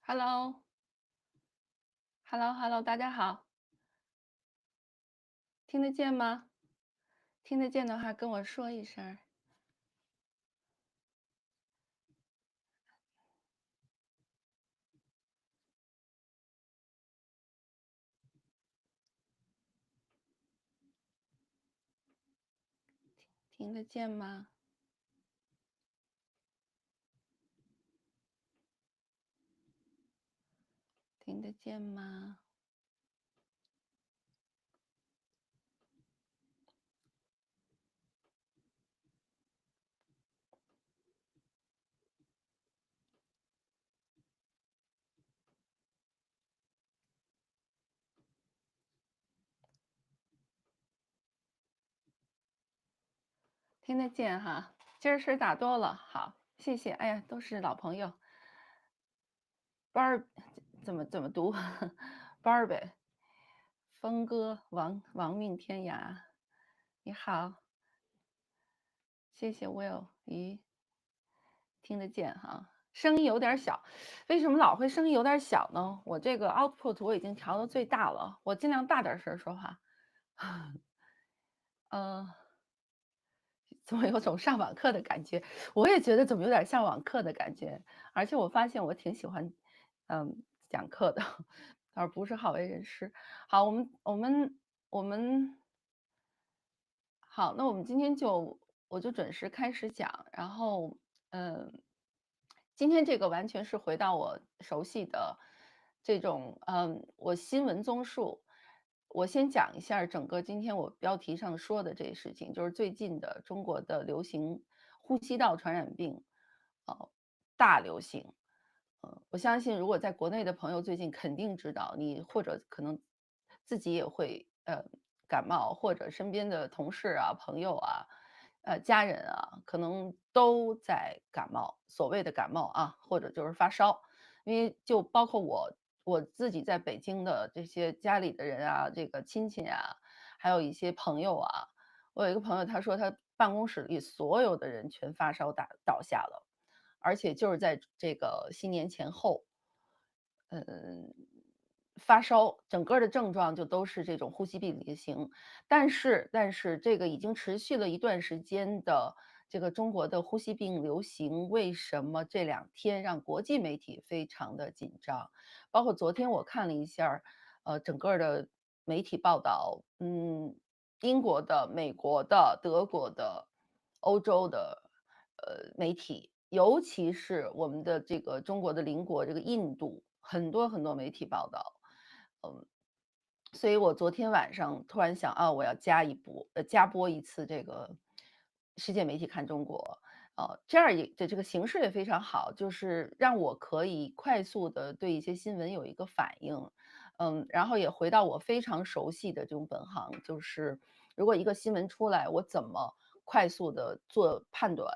Hello，Hello，Hello，大家好，听得见吗？听得见的话跟我说一声儿。听得见吗？听得见吗？听得见哈，今儿是打多了，好，谢谢。哎呀，都是老朋友。班儿怎么读？班儿呗。峰哥，亡命天涯，你好，谢谢 Will 咦，听得见哈，声音有点小，为什么老会声音有点小呢？我这个 output 我已经调到最大了，我尽量大点声说话。呃，怎么有种上网课的感觉？我也觉得怎么有点像网课的感觉，而且我发现我挺喜欢，讲课的，而不是好为人师。好，我们好，那我们今天我就准时开始讲，然后，嗯，今天这个完全是回到我熟悉的这种，我新闻综述。我先讲一下儿整个今天我标题上说的这事情，就是最近的中国的流行呼吸道传染病，大流行。我相信如果在国内的朋友最近肯定知道，你或者可能自己也会感冒，或者身边的同事啊、朋友啊、家人啊，可能都在感冒，所谓的感冒啊，或者就是发烧。因为就包括我自己在北京的这些家里的人啊，这个亲戚啊，还有一些朋友啊，我有一个朋友，他说他办公室里所有的人全发烧倒下了。而且就是在这个新年前后，嗯，发烧，整个儿的症状就都是这种呼吸病流行。但是这个已经持续了一段时间的这个中国的呼吸病流行，为什么这2天让国际媒体非常的紧张？包括昨天我看了一下儿整个儿的媒体报道，英国的、美国的、德国的、欧洲的，媒体，尤其是我们的这个中国的邻国这个印度，很多很多媒体报道。嗯，所以我昨天晚上突然想，啊，我要加播一次这个世界媒体看中国。这样也这个形式也非常好，就是让我可以快速的对一些新闻有一个反应。然后也回到我非常熟悉的这种本行，就是如果一个新闻出来，我怎么快速的做判断，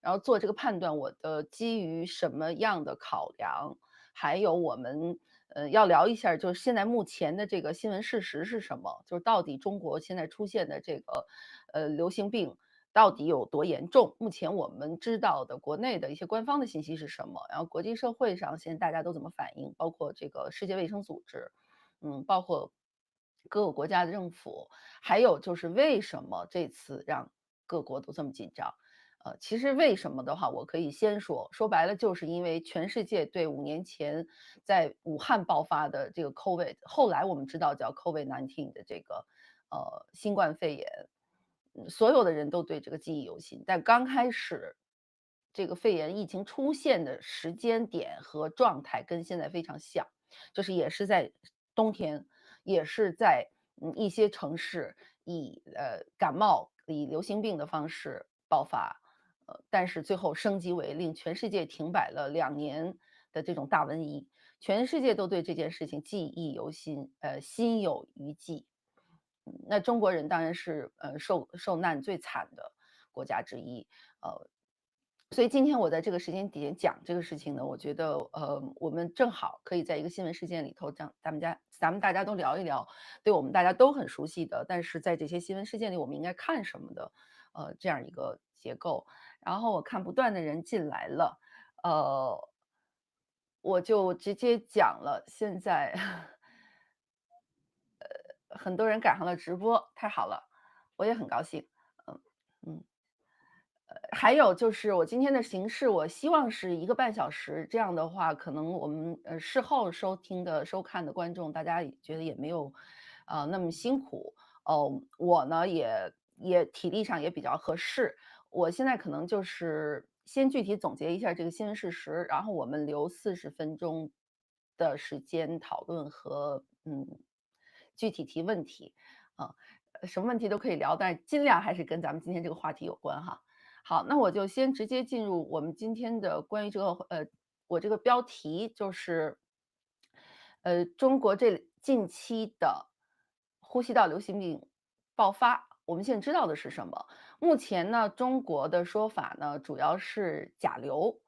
然后做这个判断，我的基于什么样的考量，还有我们要聊一下儿就是现在目前的这个新闻事实是什么？就是到底中国现在出现的这个流行病到底有多严重？目前我们知道的国内的一些官方的信息是什么？然后国际社会上现在大家都怎么反应？包括这个世界卫生组织，包括各个国家的政府，还有就是为什么这次让各国都这么紧张？其实为什么的话，我可以先说，说白了就是因为全世界对5年前在武汉爆发的这个 COVID，后来我们知道叫 COVID-19 的这个新冠肺炎，所有的人都对这个记忆犹新。但刚开始这个肺炎疫情出现的时间点和状态跟现在非常像，就是也是在冬天，也是在一些城市以感冒、以流行病的方式爆发。但是最后升级为令全世界停摆了2年的这种大瘟疫，全世界都对这件事情记忆犹新，心有余悸。那中国人当然是受难最惨的国家之一。呃，所以今天我在这个时间点讲这个事情呢，我觉得我们正好可以在一个新闻事件里头，让咱们大家都聊一聊，对我们大家都很熟悉的，但是在这些新闻事件里，我们应该看什么的，这样一个结构。然后我看不断的人进来了。呃，我就直接讲了，现在很多人赶上了直播，太好了，我也很高兴。嗯嗯。还有就是我今天的形式，我希望是1个半小时，这样的话，可能我们事后收听的、收看的观众，大家也觉得也没有那么辛苦。我呢也体力上也比较合适。我现在可能就是先具体总结一下这个新闻事实，然后我们留40分钟的时间讨论和具体提问题啊。什么问题都可以聊，但是尽量还是跟咱们今天这个话题有关哈。好，那我就先直接进入我们今天的关于这个我这个标题就是，中国这近期的呼吸道流行病爆发，我们现在知道的是什么？目前呢，中国的说法呢，主要是甲流，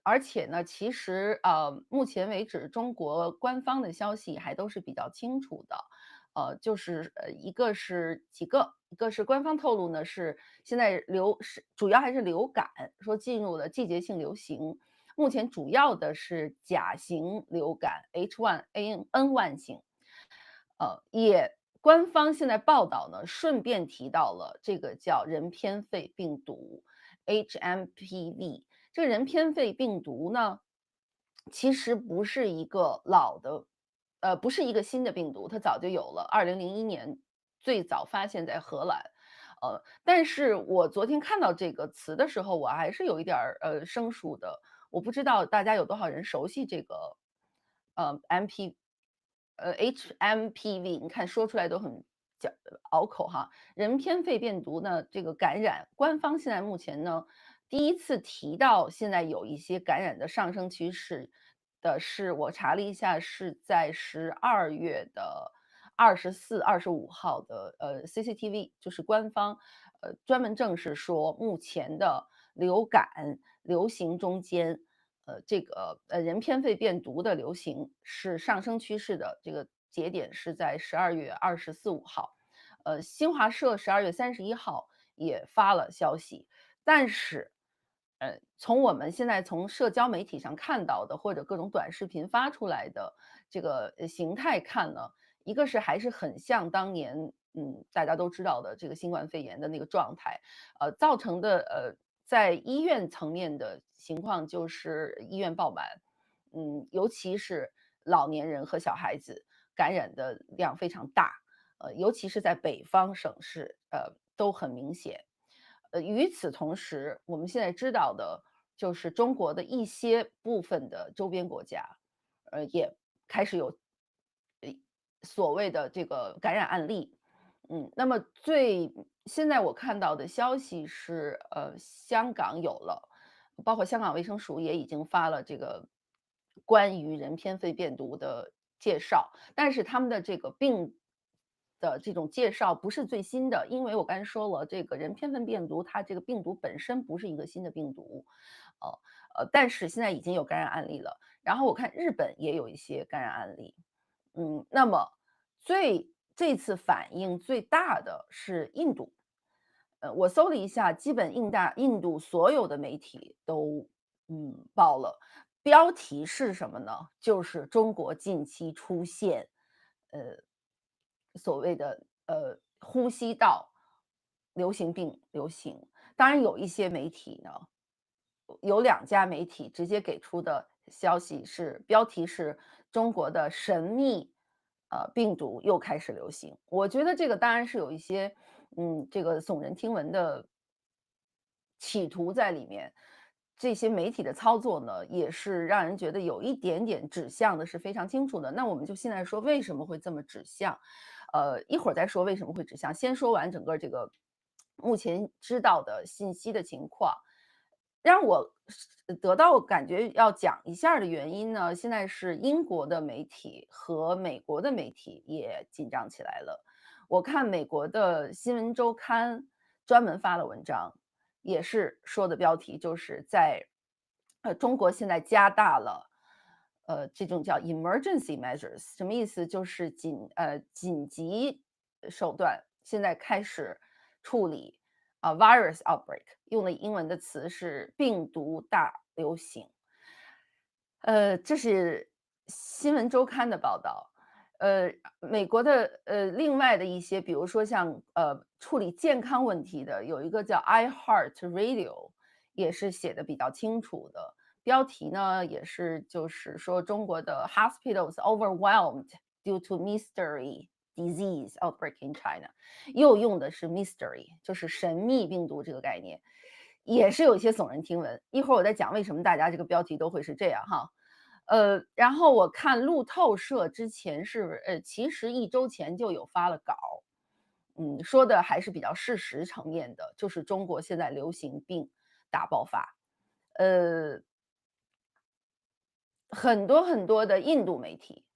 而且呢，其实目前为止，中国官方的消息还都是比较清楚的。就是一个是几个，一个是官方透露呢，是现在是主要还是流感，说进入了季节性流行。目前主要的是甲型流感 H1N1 型，也官方现在报道呢，顺便提到了这个叫人偏肺病毒 HMPV。这个人偏肺病毒呢，其实不是一个老的，不是一个新的病毒，它早就有了。2001年最早发现在荷兰，但是我昨天看到这个词的时候，我还是有一点儿生疏的。我不知道大家有多少人熟悉这个HMPV，你看说出来都很拗口哈。人偏肺病毒呢，这个感染，官方现在目前呢，第一次提到现在有一些感染的上升趋势的是，我查了一下，是在12月的24、25号的CCTV，就是官方专门正式说，目前的流感流行中间，这个人偏肺变毒的流行是上升趋势的，这个节点是在12月24、25号。新华社12月31号也发了消息，但是，从我们现在从社交媒体上看到的，或者各种短视频发出来的这个形态看呢，一个是还是很像当年，大家都知道的这个新冠肺炎的那个状态，造成的在医院层面的情况就是医院爆满，尤其是老年人和小孩子感染的量非常大，尤其是在北方省市，都很明显。与此同时，我们现在知道的就是中国的一些部分的周边国家，也开始有所谓的这个感染案例。那么现在我看到的消息是，香港有了，包括香港卫生署也已经发了这个关于人偏肺变毒的介绍，但是他们的这个病的这种介绍不是最新的，因为我刚才说了，这个人偏肺变毒，它这个病毒本身不是一个新的病毒，呃但是现在已经有感染案例了，然后我看日本也有一些感染案例。那么这次反应最大的是印度。我搜了一下，基本印度所有的媒体都报了，标题是什么呢？就是中国近期出现呃所谓的呼吸道流行病流行。当然有一些媒体呢，有2家媒体直接给出的消息是标题是中国的神秘病毒又开始流行。我觉得这个当然是有一些这个耸人听闻的企图在里面。这些媒体的操作呢，也是让人觉得有一点点指向的是非常清楚的。那我们就现在说为什么会这么指向，一会儿再说为什么会指向。先说完整个这个目前知道的信息的情况。让我得到感觉要讲一下儿的原因呢，现在是英国的媒体和美国的媒体也紧张起来了。我看美国的新闻周刊专门发了文章，也是说的标题就是在中国现在加大了这种叫 emergency measures，什么意思？就是紧急手段，现在开始处理virus outbreak，用的英文的词是病毒大流行。这是新闻周刊的报道。美国的另外的一些，比如说像处理健康问题的，有一个叫 iHeart Radio，也是写的比较清楚的。标题呢也是就是说中国的 hospitals overwhelmed due to mystery disease outbreak in China，又用的是 mystery，就是神秘病毒这个概念，也是有一些耸人听闻。一会儿我再讲为什么大家这个标题都会是这样哈。然后我看路透社之前是其实一周前就有发了稿，说的还是比较事实层面的，就是中国现在流行病大爆发。呃，很多很多的印度媒体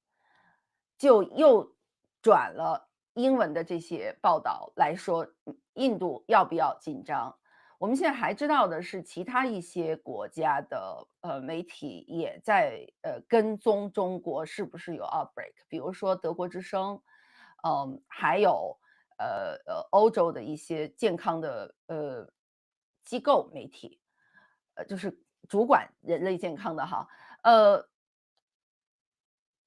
就又转了英文的这些报道来说，印度要不要紧张？我们现在还知道的是，其他一些国家的媒体也在跟踪中国是不是有 outbreak，比如说德国之声，还有欧洲的一些健康的机构媒体，就是主管人类健康的哈。呃，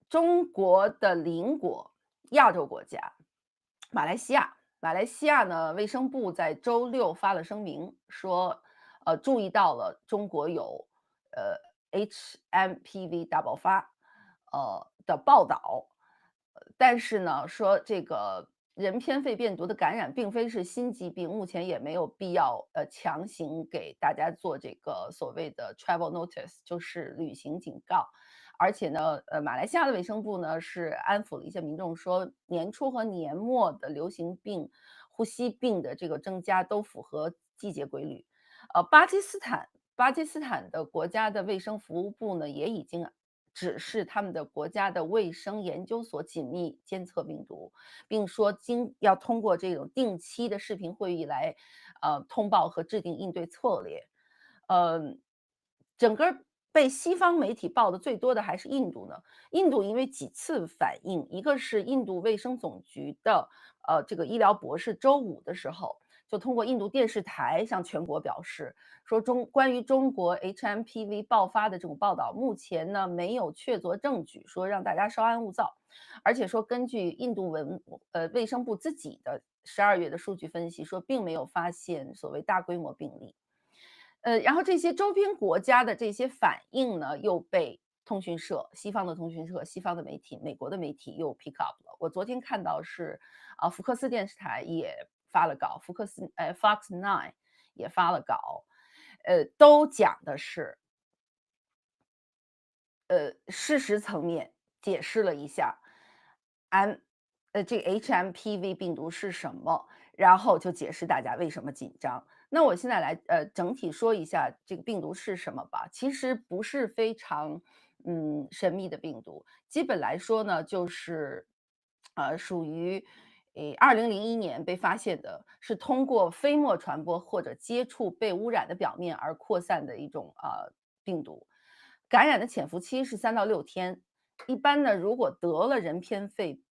中国的邻国亚洲国家，马来西亚，马来西亚呢，卫生部在周六发了声明，说，注意到了中国有HMPV 大爆发，的报道，但是呢，说这个人偏肺变毒的感染并非是新疾病，目前也没有必要强行给大家做这个所谓的 travel notice，就是旅行警告。而且呢，马来西亚的卫生部呢是安抚了一些民众说，年初和年末的流行病、呼吸病的这个增加都符合季节规律。巴基斯坦的国家的卫生服务部呢也已经指示他们的国家的卫生研究所紧密监测病毒，并说要通过这种定期的视频会议来通报和制定应对策略。呃，整个被西方媒体报的最多的还是印度呢。印度因为几次反应，一个是印度卫生总局的这个医疗博士周五的时候，就通过印度电视台向全国表示，说关于中国 HMPV 爆发的这种报道，目前呢没有确凿证据，说让大家稍安勿躁，而且说根据印度卫生部自己的12月的数据分析，说并没有发现所谓大规模病例。然后这些周边国家的这些反应呢，又被通讯社、西方的通讯社、西方的媒体、美国的媒体又 pick up 了。我昨天看到是福克斯电视台也发了稿，Fox Nine 也发了稿，都讲的是事实层面解释了一下 M 这个 HMPV 病毒是什么，然后就解释大家为什么紧张。那我现在来整体说一下这个病毒是什么吧。其实不是非常神秘的病毒，基本来说呢，就是属于2001年被发现的，是通过飞沫传播或者接触被污染的表面而扩散的一种病毒。感染的潜伏期是3到6天。一般呢，如果得了人偏肺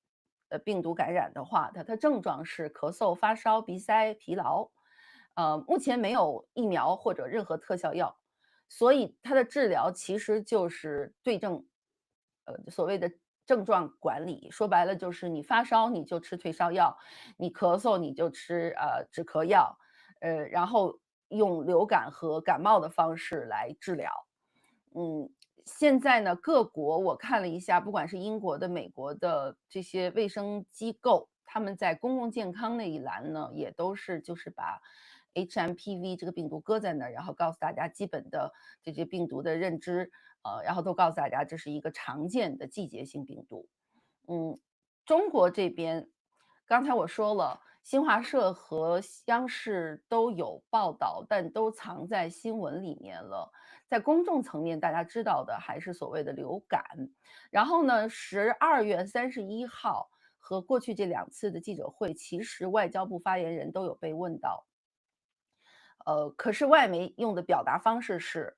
病毒感染的话，它的症状是咳嗽、发烧、鼻塞、疲劳。目前没有疫苗或者任何特效药，所以它的治疗其实就是对症，所谓的症状管理。说白了就是你发烧你就吃退烧药，你咳嗽你就吃止咳药，然后用流感和感冒的方式来治疗。嗯，现在呢，各国我看了一下，不管是英国的、美国的这些卫生机构，他们在公共健康那一栏呢，也都是就是把 HMPV 这个病毒搁在那儿，然后告诉大家基本的这些病毒的认知，然后都告诉大家这是一个常见的季节性病毒。嗯，中国这边，刚才我说了，新华社和央视都有报道，但都藏在新闻里面了。在公众层面，大家知道的还是所谓的流感。然后呢12月31号和过去这2次的记者会，其实外交部发言人都有被问到，可是外媒用的表达方式是，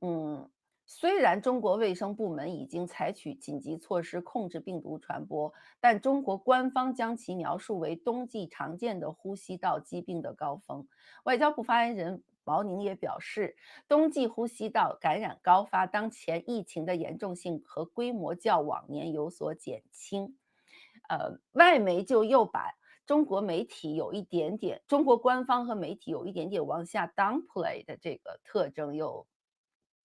嗯，虽然中国卫生部门已经采取紧急措施控制病毒传播，但中国官方将其描述为冬季常见的呼吸道疾病的高峰。外交部发言人毛宁也表示，冬季呼吸道感染高发，当前疫情的严重性和规模较往年有所减轻。外媒就又把中国媒体有一点点，中国官方和媒体有一点点往下 downplay 的这个特征又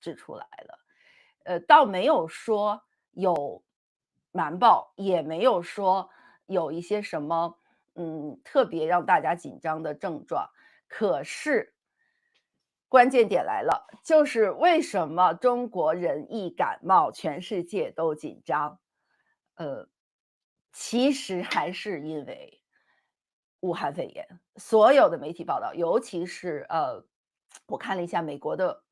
指出来了。倒没有说有瞒报，也没有说有一些什么特别让大家紧张的症状。可是关键点来了，就是为什么中国人一感冒，全世界都紧张？呃，其实还是因为武汉肺炎，所有的媒体报道，尤其是我看了一下美国的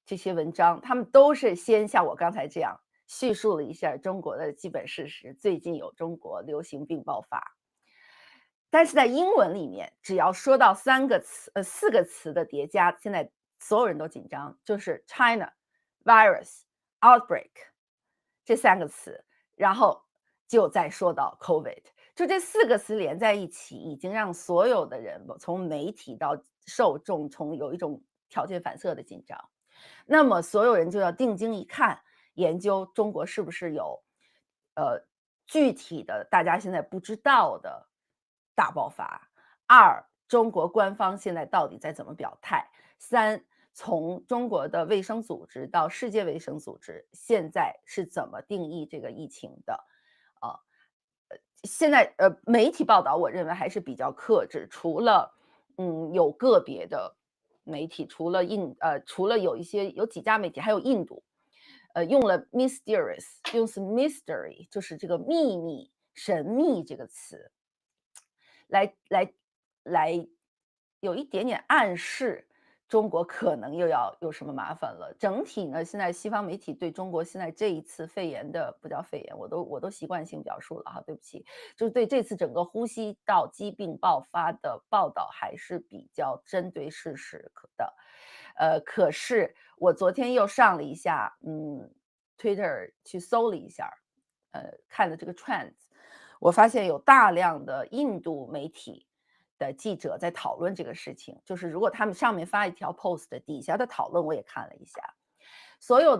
这些文章，他们都是先像我刚才这样叙述了一下中国的基本事实，最近有中国流行病爆发。但是在英文里面，只要说到四个词的叠加，现在所有人都紧张，就是 China virus outbreak 这三个词，然后就再说到 COVID，就这四个词连在一起，已经让所有的人从媒体到受众，从有一种条件反射的紧张。那么所有人就要定睛一看，研究中国是不是有具体的大家现在不知道的大爆发。二，中国官方现在到底在怎么表态？三，从中国的卫生组织到世界卫生组织，现在是怎么定义这个疫情的？啊，现在媒体报道我认为还是比较克制，除了有个别的媒体，除了有几家媒体，还有印度，用了 mysterious，用是 mystery，就是这个秘密、神秘这个词，来有一点点暗示，中国可能又要有什么麻烦了。整体呢，现在西方媒体对中国现在这一次肺炎的不叫肺炎，我都习惯性表述了哈，对不起，就是对这次整个呼吸道疾病爆发的报道还是比较针对事实的。可是我昨天又上了一下Twitter 去搜了一下，看了这个 trends，我发现有大量的印度媒体的记者在讨论这个事情，就是如果他们上面发一条 post，底下的讨论我也看了一下，所有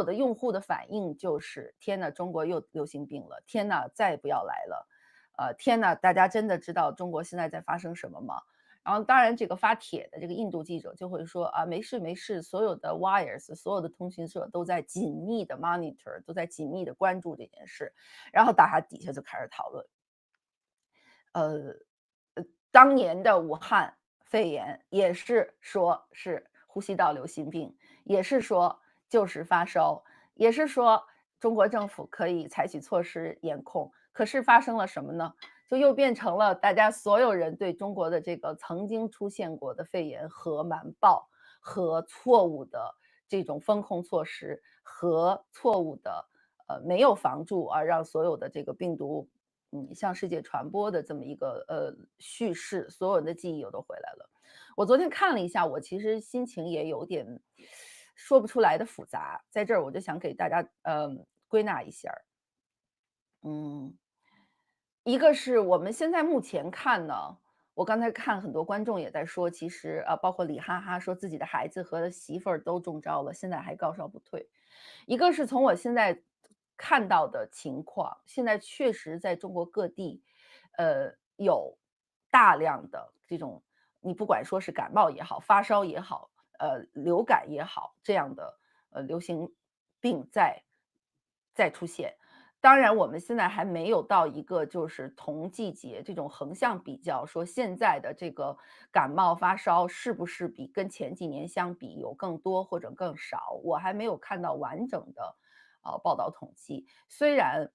的用户的反应就是：天呐，中国又流行病了！天呐，再也不要来了！天呐，大家真的知道中国现在在发生什么吗？然后当然这个发帖的这个印度记者就会说啊，没事没事，所有的 wires，所有的通讯社都在紧密的 monitor，都在紧密的关注这件事，然后大家底下就开始讨论，呃当年的武汉肺炎也是说是呼吸道流行病，也是说就是发烧，也是说中国政府可以采取措施严控。可是发生了什么呢？就又变成了大家所有人对中国的这个曾经出现过的肺炎和瞒报和错误的这种风控措施和错误的没有防住而让所有的这个病毒向世界传播的这么一个叙事，所有人的记忆又都回来了。我昨天看了一下，我其实心情也有点说不出来的复杂，在这儿我就想给大家归纳一下儿嗯，一个是我们现在目前看呢，我刚才看很多观众也在说，其实包括李哈哈说自己的孩子和媳妇儿都中招了，现在还高烧不退。一个是从我现在看到的情况，现在确实在中国各地，有大量的这种，你不管说是感冒也好，发烧也好，流感也好，这样的流行病在出现。当然，我们现在还没有到一个就是同季节这种横向比较，说现在的这个感冒发烧是不是跟前几年相比有更多或者更少，我还没有看到完整的报道统计。虽然，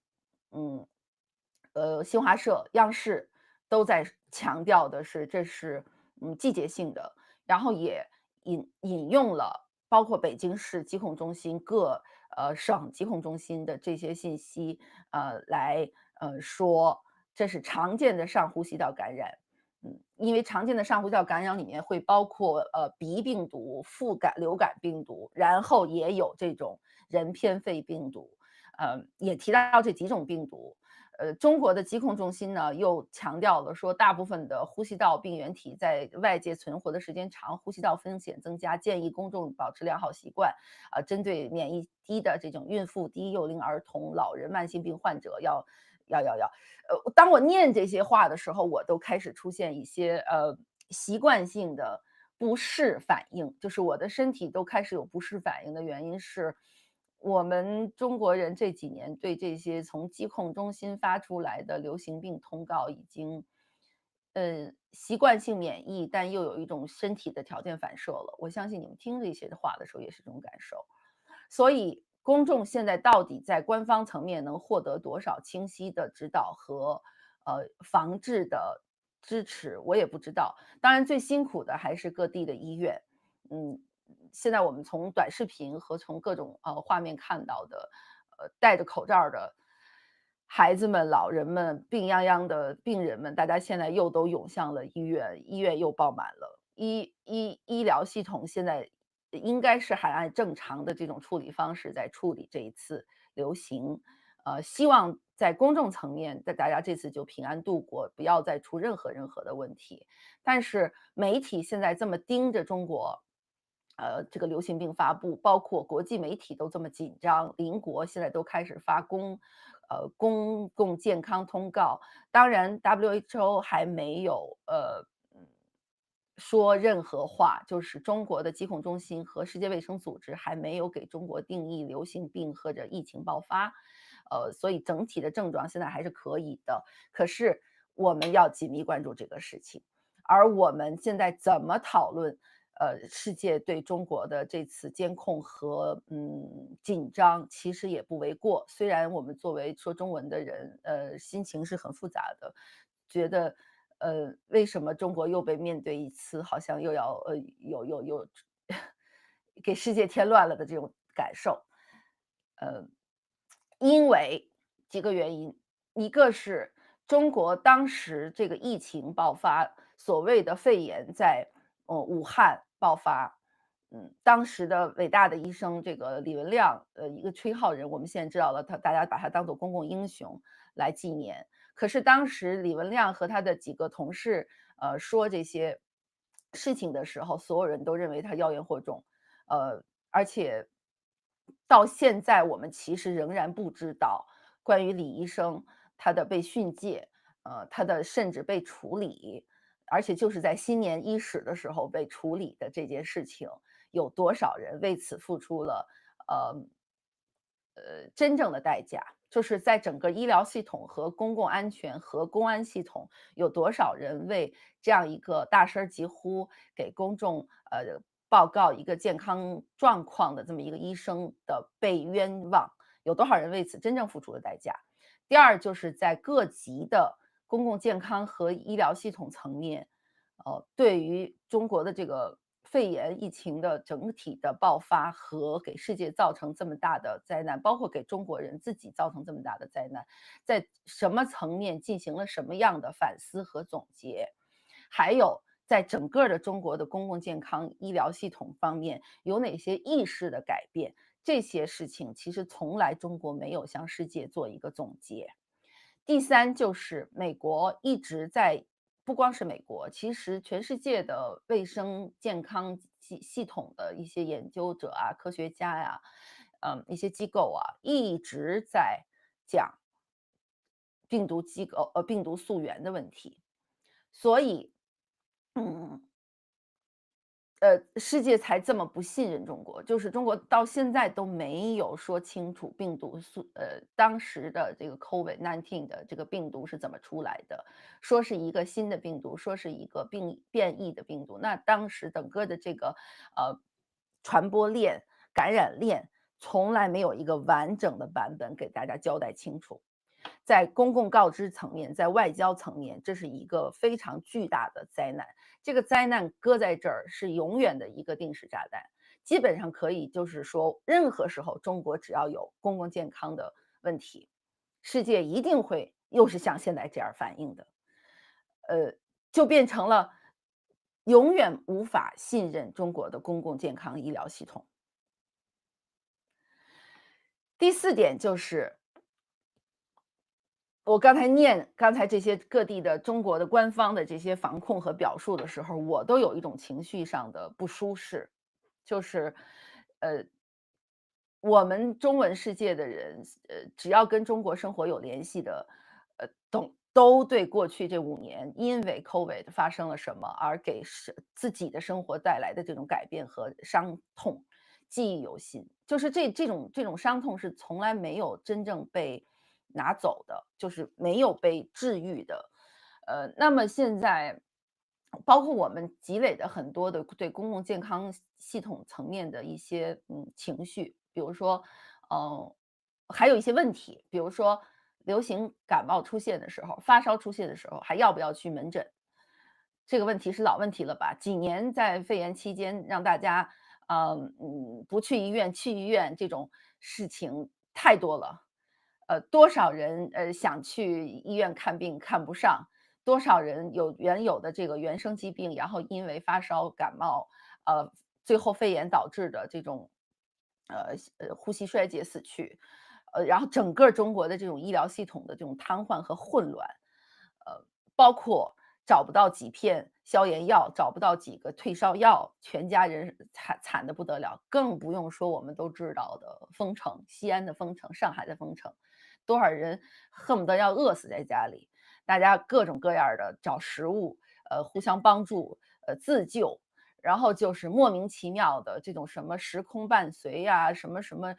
嗯，新华社、央视都在强调的是这是季节性的，然后也引用了包括北京市疾控中心省疾控中心的这些信息，来说这是常见的上呼吸道感染。因为常见的上呼吸道感染里面会包括鼻病毒、流感病毒，然后也有这种人偏肺病毒，也提到这几种病毒。中国的疾控中心呢，又强调了说，大部分的呼吸道病原体在外界存活的时间长，呼吸道风险增加，建议公众保持良好习惯。针对免疫低的这种孕妇、低幼龄儿童、老人、慢性病患者要。当我念这些话的时候，我都开始出现一些习惯性的不适反应，就是我的身体都开始有不适反应的原因是，我们中国人这几年对这些从疾控中心发出来的流行病通告已经，习惯性免疫，但又有一种身体的条件反射了。我相信你们听这些话的时候也是这种感受。所以公众现在到底在官方层面能获得多少清晰的指导和防治的支持，我也不知道。当然，最辛苦的还是各地的医院。嗯，现在我们从短视频和从各种画面看到的，戴着口罩的孩子们、老人们、病殃殃的病人们，大家现在又都涌向了医院，医院又爆满了。医疗系统现在应该是还按正常的这种处理方式在处理这一次流行，希望在公众层面，大家这次就平安度过，不要再出任何的问题。但是媒体现在这么盯着中国，这个流行病发布，包括国际媒体都这么紧张，邻国现在都开始发公共健康通告。当然，WHO 还没有说任何话，就是中国的疾控中心和世界卫生组织还没有给中国定义流行病或者疫情爆发，所以整体的症状现在还是可以的。可是我们要紧密关注这个事情，而我们现在怎么讨论？世界对中国的这次监控和紧张，其实也不为过。虽然我们作为说中文的人，心情是很复杂的，觉得为什么中国又被面对一次好像又要有给世界添乱了的这种感受。呃，因为几个原因，一个是中国当时这个疫情爆发，所谓的肺炎在武汉爆发。当时的伟大的医生这个李文亮，一个吹号人，我们现在知道了他，大家把他当做公共英雄来纪念。可是当时李文亮和他的几个同事，说这些事情的时候，所有人都认为他妖言惑众。而且到现在我们其实仍然不知道关于李医生他的被训诫，他的甚至被处理，而且就是在新年伊始的时候被处理的这件事情，有多少人为此付出了呃真正的代价？就是在整个医疗系统和公共安全和公安系统，有多少人为这样一个大声疾呼给公众报告一个健康状况的这么一个医生的被冤枉，有多少人为此真正付出了代价？第二，就是在各级的公共健康和医疗系统层面，对于中国的这个肺炎疫情的整体的爆发和给世界造成这么大的灾难，包括给中国人自己造成这么大的灾难，在什么层面进行了什么样的反思和总结？还有在整个的中国的公共健康医疗系统方面有哪些意识的改变？这些事情其实从来中国没有向世界做一个总结。第三就是美国一直在，不光是美国，其实全世界的卫生健康系统的一些研究者啊、科学家呀、一些机构啊，一直在讲病毒溯源的问题。所以，嗯，世界才这么不信任中国，就是中国到现在都没有说清楚当时的这个 COVID-19的这个病毒是怎么出来的，说是一个新的病毒，说是一个变异的病毒。那当时整个的这个传播链、感染链，从来没有一个完整的版本给大家交代清楚。在公共告知层面，在外交层面，这是一个非常巨大的灾难。这个灾难搁在这儿是永远的一个定时炸弹，基本上可以就是说，任何时候中国只要有公共健康的问题，世界一定会又是像现在这样反应的，就变成了永远无法信任中国的公共健康医疗系统。第四点就是我刚才念刚才这些各地的中国的官方的这些防控和表述的时候，我都有一种情绪上的不舒适，就是，呃，我们中文世界的人，只要跟中国生活有联系的，都对过去这5年因为 COVID 发生了什么而给自己的生活带来的这种改变和伤痛记忆犹新。就是这种伤痛是从来没有真正被拿走的，就是没有被治愈的。那么现在包括我们积累的很多的对公共健康系统层面的一些情绪，比如说，呃，还有一些问题，比如说流行感冒出现的时候，发烧出现的时候，还要不要去门诊？这个问题是老问题了吧？几年在肺炎期间，让大家不去医院，去医院这种事情太多了。多少人想去医院看病看不上，多少人有原有的这个原生疾病，然后因为发烧感冒，最后肺炎导致的这种呼吸衰竭死去，然后整个中国的这种医疗系统的这种瘫痪和混乱，包括找不到几片消炎药，找不到几个退烧药，全家人惨的不得了，更不用说我们都知道的封城，西安的封城，上海的封城，多少人恨不得要饿死在家里，大家各种各样的找食物，互相帮助，自救。然后就是莫名其妙的这种什么时空伴随呀，什么什么，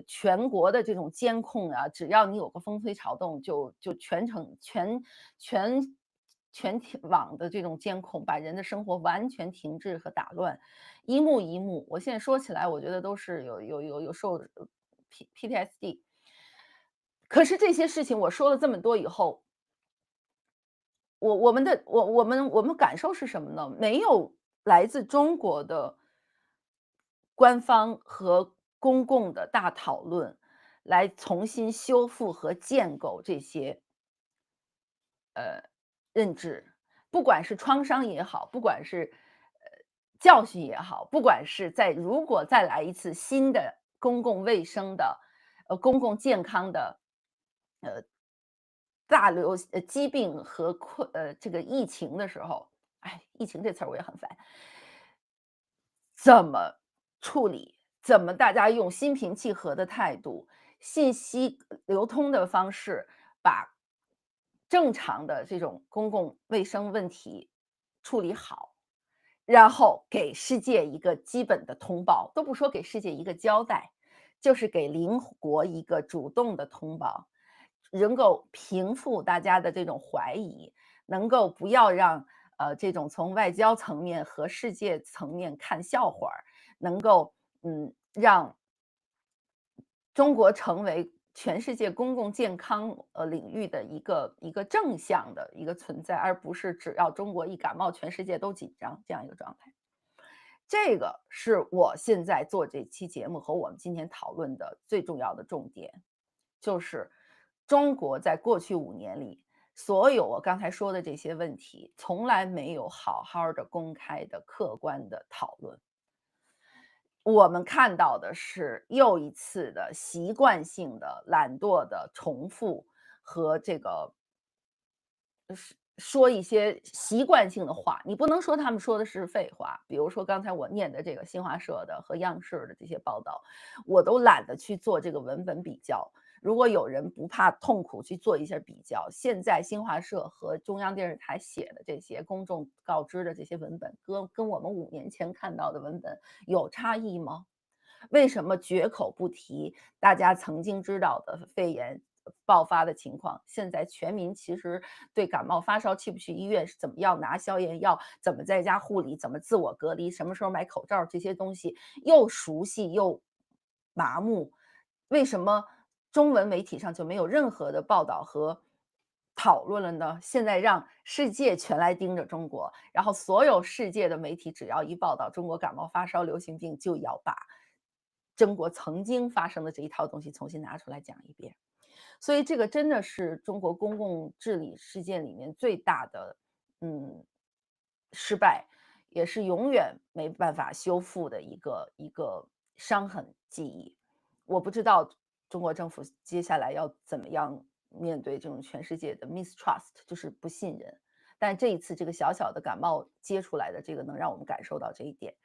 全国的这种监控啊，只要你有个风吹草动，就全程全全体网的这种监控，把人的生活完全停滞和打乱，一幕一幕。我现在说起来，我觉得都是有受PTSD。可是这些事情我说了这么多以后，我们感受是什么呢？没有来自中国的官方和公共的大讨论，来重新修复和建构这些认知，不管是创伤也好，不管是教训也好，不管是如果再来一次新的公共卫生的公共健康的疾病和这个疫情的时候，哎，疫情这词儿我也很烦。怎么处理？怎么大家用心平气和的态度、信息流通的方式，把正常的这种公共卫生问题处理好，然后给世界一个基本的通报，都不说给世界一个交代，就是给邻国一个主动的通报，能够平复大家的这种怀疑，能够不要让这种从外交层面和世界层面看笑话儿，能够让中国成为全世界公共健康领域的一个正向的一个存在，而不是只要中国一感冒，全世界都紧张这样一个状态。这个是我现在做这期节目和我们今天讨论的最重要的重点，就是中国在过去5年里，所有我刚才说的这些问题，从来没有好好的、公开的、客观的讨论。我们看到的是又一次的习惯性的、懒惰的重复和这个说一些习惯性的话，你不能说他们说的是废话。比如说刚才我念的这个新华社的和央视的这些报道，我都懒得去做这个文本比较。如果有人不怕痛苦去做一下比较，现在新华社和中央电视台写的这些公众告知的这些文本，跟我们5年前看到的文本有差异吗？为什么绝口不提大家曾经知道的肺炎爆发的情况？现在全民其实对感冒发烧去不去医院，是怎么样拿消炎药，怎么在家护理，怎么自我隔离，什么时候买口罩，这些东西又熟悉又麻木。为什么中文媒体上就没有任何的报道和讨论了呢？现在让世界全来盯着中国，然后所有世界的媒体只要一报道中国感冒发烧流行病，就要把中国曾经发生的这一套东西重新拿出来讲一遍。所以这个真的是中国公共治理事件里面最大的嗯失败，也是永远没办法修复的一个伤痕记忆。我不知道中国政府接下来要怎么样面对这种全世界的 mistrust，就是不信任。但这一次这个小小的感冒接出来的这个能让我们感受到这一点。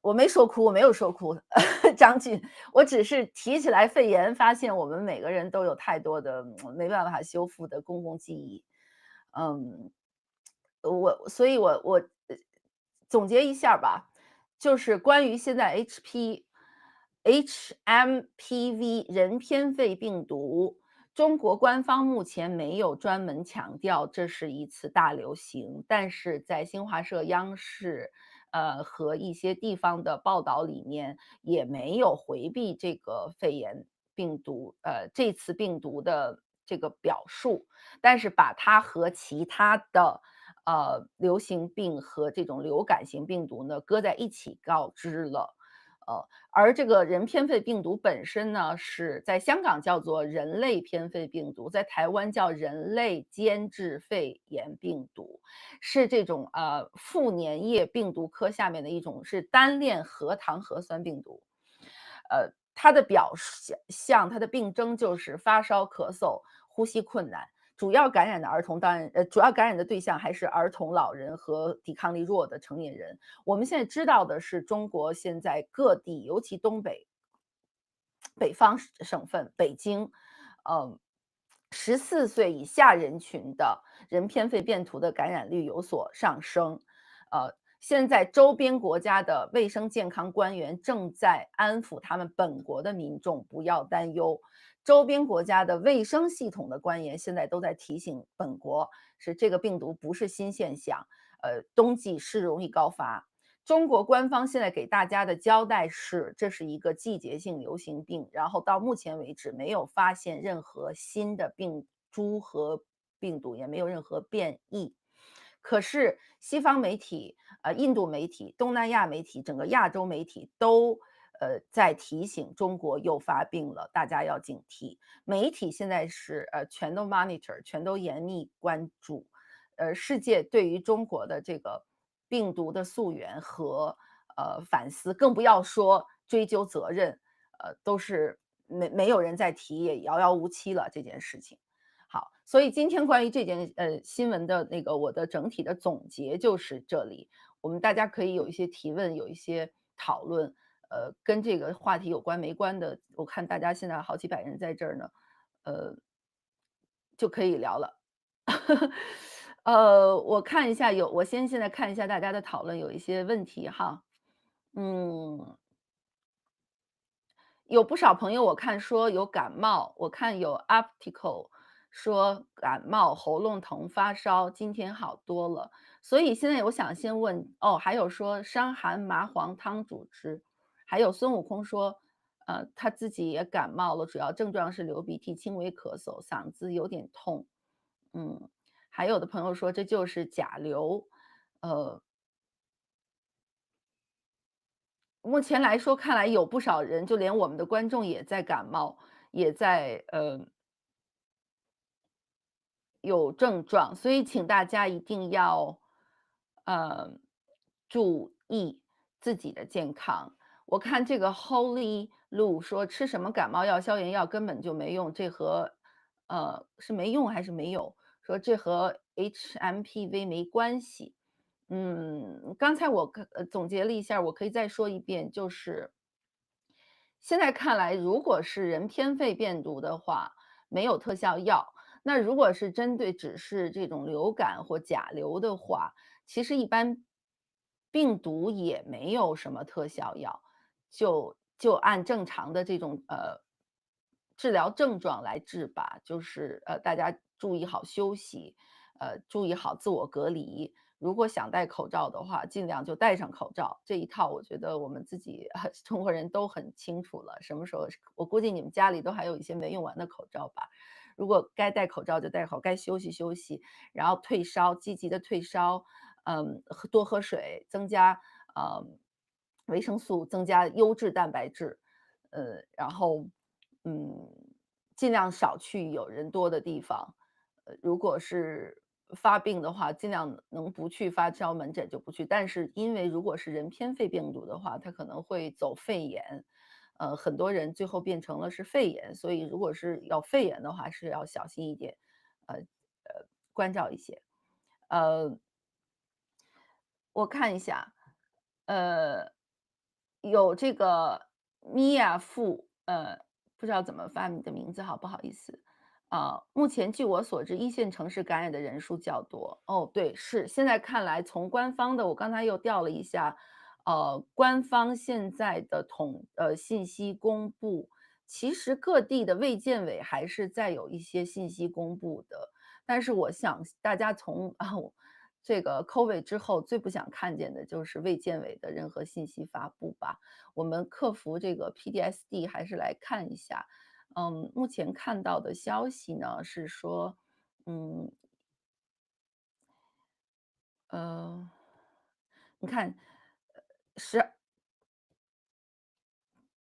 我没说哭，我没有说哭，张俊，我只是提起来肺炎，发现我们每个人都有太多的没办法修复的公共记忆。嗯，所以我总结一下儿吧，就是关于现在 HMPV 人偏肺病毒，中国官方目前没有专门强调这是一次大流行，但是在新华社、央视，和一些地方的报道里面，也没有回避这个肺炎病毒，这次病毒的这个表述，但是把它和其他的流行病和这种流感型病毒呢搁在一起告知了。而这个人偏肺病毒本身呢，是在香港叫做人类偏肺病毒，在台湾叫人类间质肺炎病毒，是这种副粘液病毒科下面的一种，是单链核糖核酸病毒。它的表象，它的病征就是发烧、咳嗽、呼吸困难。主要感染的儿童当然，主要感染的对象还是儿童、老人和抵抗力弱的成年人。我们现在知道的是，中国现在各地，尤其东北、北方省份，北京，14岁以下人群的人偏肺变图的感染率有所上升。现在周边国家的卫生健康官员正在安抚他们本国的民众，不要担忧。周边国家的卫生系统的官员现在都在提醒本国，是这个病毒不是新现象，冬季是容易高发。中国官方现在给大家的交代是，这是一个季节性流行病，然后到目前为止没有发现任何新的病株和病毒，也没有任何变异。可是西方媒体、印度媒体、东南亚媒体、整个亚洲媒体都在提醒中国又发病了，大家要警惕。媒体现在是全都 monitor，全都严密关注。世界对于中国的这个病毒的溯源和反思，更不要说追究责任，都是没有人在提，也遥遥无期了这件事情。好，所以今天关于这件新闻的那个我的整体的总结就是这里，我们大家可以有一些提问，有一些讨论，跟这个话题有关没关的，我看大家现在好几百人在这儿呢，呃，就可以聊了。我看一下我现在看一下大家的讨论，有一些问题哈。嗯，有不少朋友我看说有感冒，我看有 Optical 说感冒、喉咙疼、发烧，今天好多了。所以现在我想先问，还有说伤寒麻黄汤主之，还有孙悟空说，他自己也感冒了，主要症状是流鼻涕、轻微咳嗽，嗓子有点痛。嗯，还有的朋友说这就是甲流，呃，目前来说看来有不少人，就连我们的观众也在感冒，也在有症状，所以请大家一定要呃注意自己的健康。我看这个 Holy Lu 说吃什么感冒药、消炎药根本就没用，这和是没用还是没有？说这和 HMPV 没关系。刚才我总结了一下，我可以再说一遍，就是现在看来，如果是人偏肺变毒的话，没有特效药。那如果是针对只是这种流感或甲流的话，其实一般病毒也没有什么特效药，就按正常的这种治疗症状来治吧，就是大家注意好休息，注意好自我隔离。如果想戴口罩的话，尽量就戴上口罩。这一套我觉得我们自己中国人都很清楚了，什么时候我估计你们家里都还有一些没用完的口罩吧。如果该戴口罩就戴好，该休息休息，然后退烧，积极的退烧，多喝水，增加维生素，增加优质蛋白质，然后嗯，尽量少去有人多的地方。如果是发病的话，尽量能不去发烧门诊就不去。但是因为如果是人偏肺病毒的话，它可能会走肺炎，很多人最后变成了是肺炎，所以如果是要肺炎的话，是要小心一点，呃关照一些。呃，我看一下，呃，有这个米娅付，不知道怎么发你的名字哈，不好意思。目前据我所知，一线城市感染的人数较多。哦，对，是，现在看来从官方的我刚才又调了一下，官方现在的信息公布，其实各地的卫健委还是在有一些信息公布的。但是我想大家从这个 COVID 之后，最不想看见的就是卫健委的任何信息发布吧。我们克服这个 PTSD 还是来看一下。目前看到的消息呢是说，嗯，呃，你看，十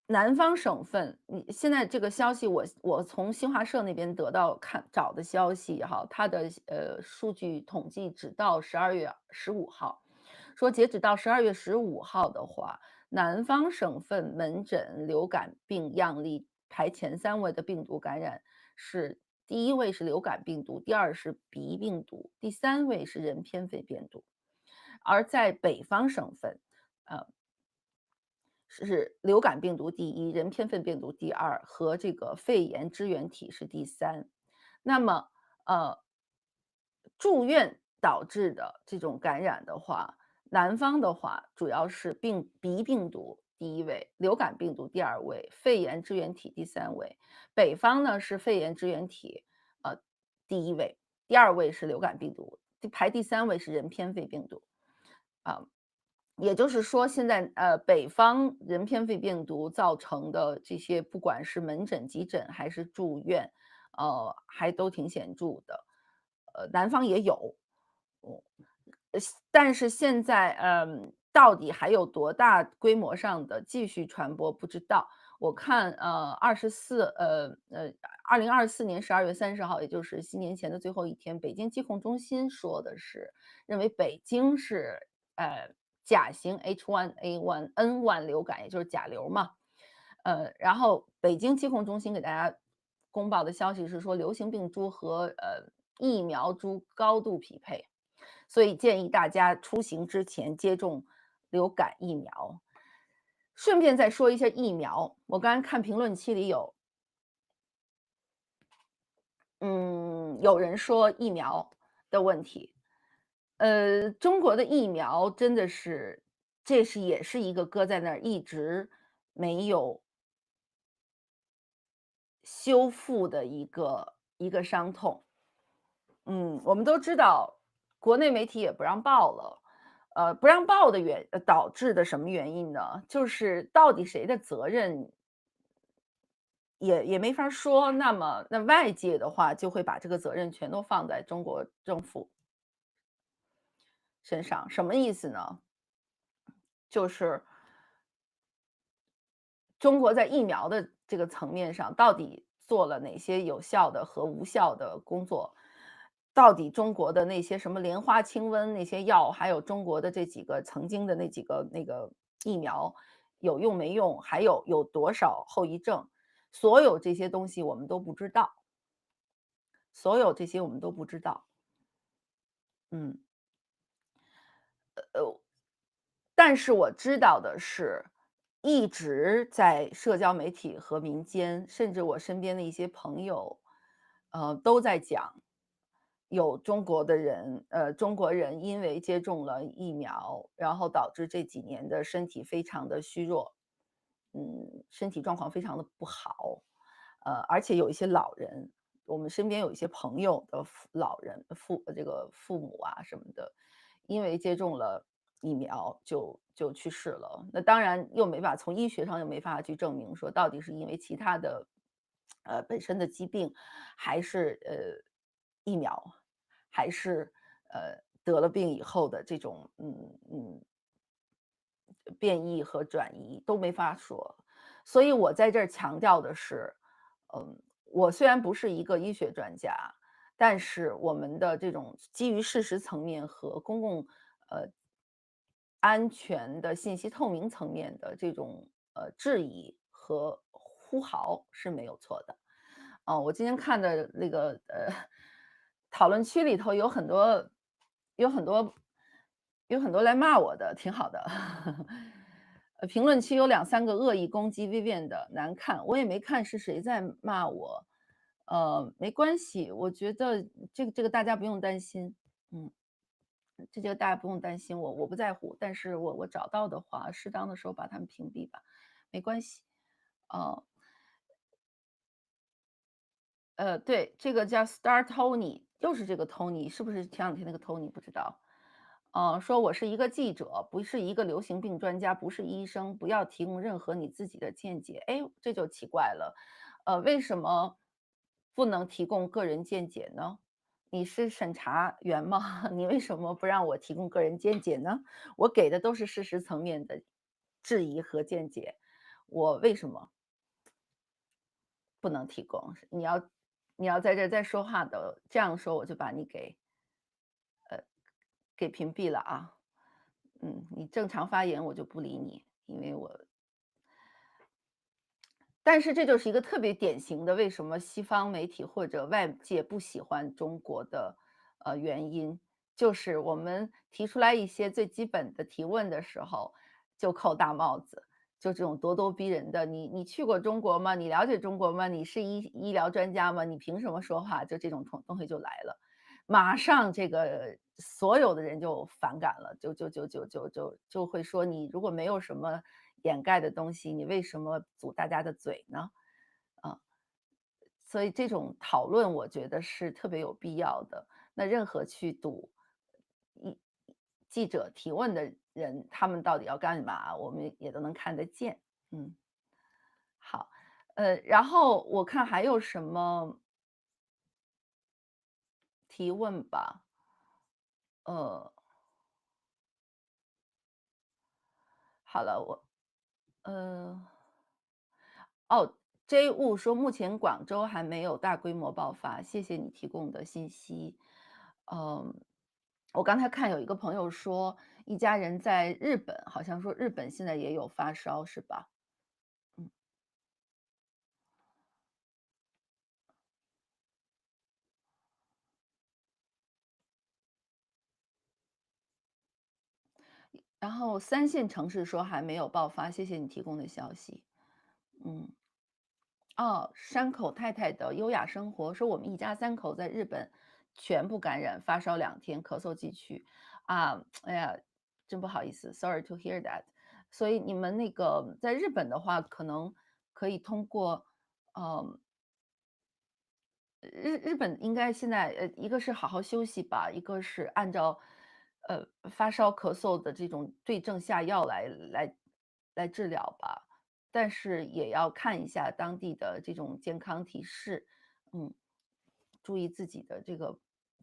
南方省份，你现在这个消息我从新华社那边得到找的消息哈，它的数据统计只到12月15号，说截止到12月15号的话，南方省份门诊流感病样例排前3位的病毒感染是第一位是流感病毒，第二是鼻病毒，第3位是人偏肺病毒，而在北方省份。呃，是流感病毒第一，人偏肺病毒第二，和这个肺炎支原体是第三。那么，呃，住院导致的这种感染的话，南方的话主要是鼻病毒第一位，流感病毒第二位，肺炎支原体第三位。北方呢是肺炎支原体，第一位，第二位是流感病毒，排第三位是人偏肺病毒。啊，也就是说，现在北方人偏肺病毒造成的这些，不管是门诊、急诊还是住院，还都挺显著的。南方也有，嗯，但是现在，到底还有多大规模上的继续传播，不知道。我看，2024年12月30号，也就是新年前的最后一天，北京疾控中心说的是，认为北京是甲型 H1N1 流感，也就是甲流嘛。然后北京疾控中心给大家公报的消息是说，流行病株和疫苗株高度匹配，所以建议大家出行之前接种流感疫苗。顺便再说一下疫苗，我刚刚看评论区里有人说疫苗的问题。中国的疫苗真的是，也是一个搁在那儿一直没有修复的一个伤痛。我们都知道，国内媒体也不让报了。不让报的导致的什么原因呢？就是到底谁的责任也没法说。那么，那外界的话就会把这个责任全都放在中国政府身上，什么意思呢？就是中国在疫苗的这个层面上，到底做了哪些有效的和无效的工作？到底中国的那些什么莲花清瘟那些药，还有中国的这几个曾经的那几个那个疫苗有用没用？还有多少后遗症？所有这些东西我们都不知道，所有这些我们都不知道。嗯。但是我知道的是，一直在社交媒体和民间，甚至我身边的一些朋友，都在讲，有中国人因为接种了疫苗，然后导致这几年的身体非常的虚弱，身体状况非常的不好。而且有一些老人，我们身边有一些朋友的老人这个父母啊什么的，因为接种了疫苗就去世了。那当然又没法从医学上又没法去证明说到底是因为其他的本身的疾病，还是疫苗，还是得了病以后的这种变异和转移都没法说。所以我在这儿强调的是，我虽然不是一个医学专家，但是我们的这种基于事实层面和公共安全的信息透明层面的这种质疑和呼号是没有错的。我今天看的那个讨论区里头有很多有很多来骂我的，挺好的。评论区有两三个恶意攻击 Vivian 的，难看，我也没看是谁在骂我。没关系，我觉得这个大家不用担心。嗯，这个大家不用担心，我不在乎，但是我找到的话，适当的时候把他们屏蔽吧，没关系。呃对，这个叫 Star Tony，又是这个 Tony，是不是前两天那个 Tony 不知道。说我是一个记者，不是一个流行病专家，不是医生，不要提供任何你自己的见解。哎，这就奇怪了，为什么不能提供个人见解呢？你是审查员吗？你为什么不让我提供个人见解呢？我给的都是事实层面的质疑和见解，我为什么不能提供？你要在这儿再说话的，这样说我就把你给屏蔽了啊。你正常发言我就不理你，因为但是这就是一个特别典型的，为什么西方媒体或者外界不喜欢中国的原因，就是我们提出来一些最基本的提问的时候，就扣大帽子，就这种咄咄逼人的。你去过中国吗？你了解中国吗？你是医疗专家吗？你凭什么说话？就这种东西就来了，马上这个所有的人就反感了，就会说你如果没有什么掩盖的东西，你为什么阻大家的嘴呢？啊，所以这种讨论我觉得是特别有必要的。那任何去堵一记者提问的人，他们到底要干嘛，我们也都能看得见。嗯，好，然后我看还有什么提问吧。呃，好了，呃哦，J 雾说目前广州还没有大规模爆发，谢谢你提供的信息。嗯，我刚才看有一个朋友说，一家人在日本，好像说日本现在也有发烧，是吧？嗯，然后三线城市说还没有爆发，谢谢你提供的消息。嗯。哦，山口太太的优雅生活说，我们一家三口在日本全部感染，发烧2天，咳嗽继续。哎呀，真不好意思，sorry to hear that。所以你们那个在日本的话，可能可以通过，呃，日本应该现在一个是好好休息吧，一个是按照发烧咳嗽的这种对症下药来治疗吧，但是也要看一下当地的这种健康提示。嗯，注意自己的这个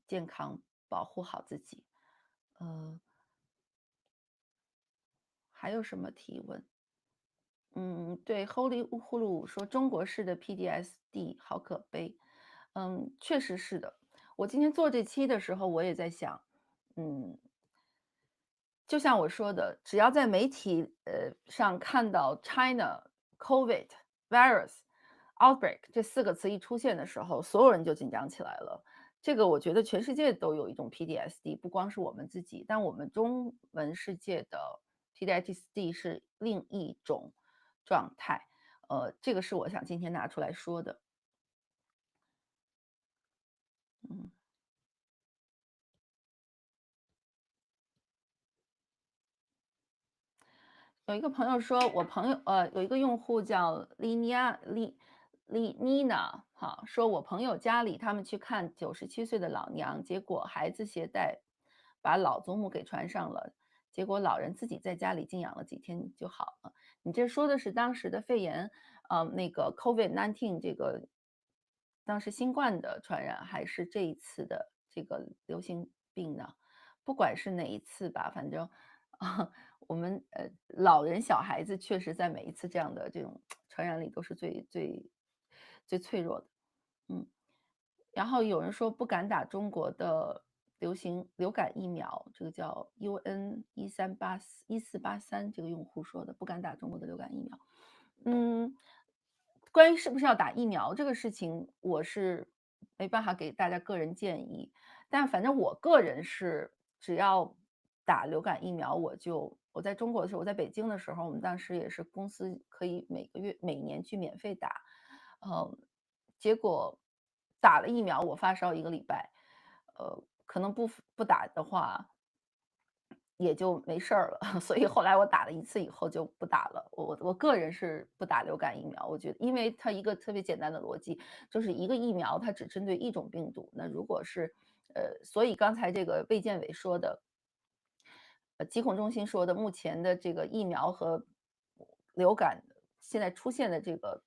健康，保护好自己。呃，还有什么提问？对，Holy 呼噜说中国式的 PDSD 好可悲。确实是的。我今天做这期的时候，我也在想，嗯，就像我说的，只要在媒体上看到 China COVID virus outbreak 这4个词一出现的时候，所有人就紧张起来了。这个我觉得全世界都有一种 PTSD，不光是我们自己，但我们中文世界的 PTSD 是另一种状态。这个是我想今天拿出来说的。嗯。有一个朋友说，我朋友有一个用户叫 Nina 哈，说我朋友家里他们去看97岁的老娘，结果孩子携带把老祖母给传上了，结果老人自己在家里静养了几天就好了。你这说的是当时的肺炎，那个 COVID-19 这个当时新冠的传染，还是这一次的这个流行病呢？不管是哪一次吧，反正啊，我们老人、小孩子确实在每一次这样的这种传染里都是最脆弱的。嗯，然后有人说不敢打中国的流感疫苗，这个叫 UN 13841483这个用户说的，不敢打中国的流感疫苗。嗯，关于是不是要打疫苗这个事情，我是没办法给大家个人建议。但反正我个人是，只要打流感疫苗，我在中国的时候，我在北京的时候，我们当时也是公司可以每年去免费打，呃，结果打了疫苗，我发烧1个礼拜，可能不打的话，也就没事儿了。所以后来我打了一次以后就不打了。我个人是不打流感疫苗，我觉得因为它一个特别简单的逻辑，就是一个疫苗它只针对一种病毒，那如果是所以刚才这个卫健委说的，疾控中心说的，目前的这个疫苗和流感现在出现的这个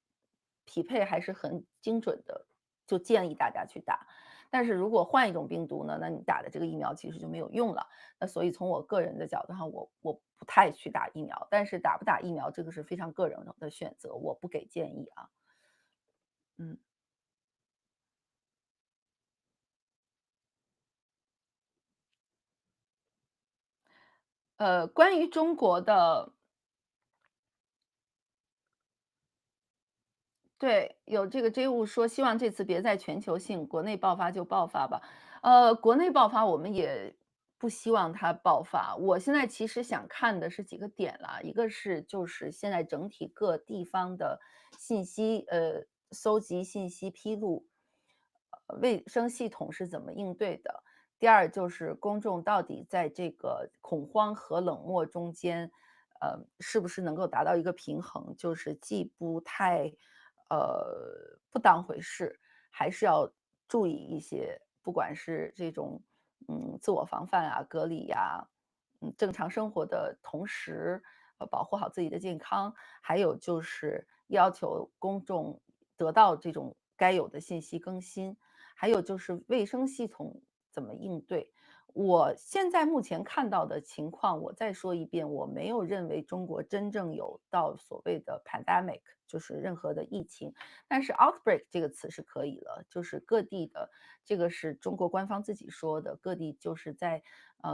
匹配还是很精准的，就建议大家去打。但是如果换一种病毒呢，那你打的这个疫苗其实就没有用了。那所以从我个人的角度上，我不太去打疫苗，但是打不打疫苗这个是非常个人的选择，我不给建议啊。嗯，关于中国的对，有这个 J 务说希望这次别再全球性，国内爆发就爆发吧。国内爆发我们也不希望它爆发。我现在其实想看的是几个点啦，一个是就是现在整体各地方的信息，搜集信息披露，卫生系统是怎么应对的。第二就是公众到底在这个恐慌和冷漠中间，是不是能够达到一个平衡，就是既不太，不当回事，还是要注意一些，不管是这种，自我防范啊、隔离呀，正常生活的同时，保护好自己的健康，还有就是要求公众得到这种该有的信息更新。还有就是卫生系统怎么应对。我现在目前看到的情况，我再说一遍，我没有认为中国真正有到所谓的 pandemic，就是任何的疫情。但是 outbreak 这个词是可以了，就是各地的，这个是中国官方自己说的，各地就是在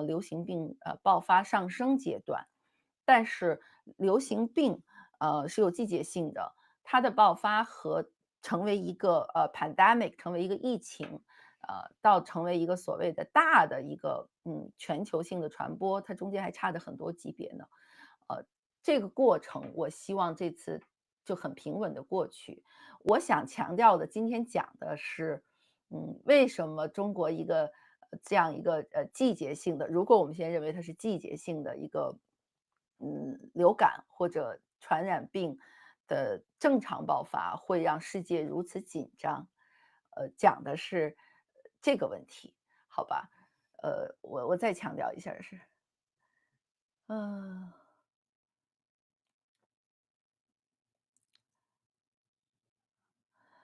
流行病爆发上升阶段。但是流行病是有季节性的，它的爆发和成为一个pandemic，成为一个疫情，到成为一个所谓的大的一个全球性的传播，它中间还差着很多级别呢。呃，这个过程我希望这次就很平稳的过去。我想强调的，今天讲的是，为什么中国一个这样一个季节性的，如果我们现在认为它是季节性的一个流感或者传染病的正常爆发，会让世界如此紧张，讲的是这个问题，好吧？我再强调一下是，嗯、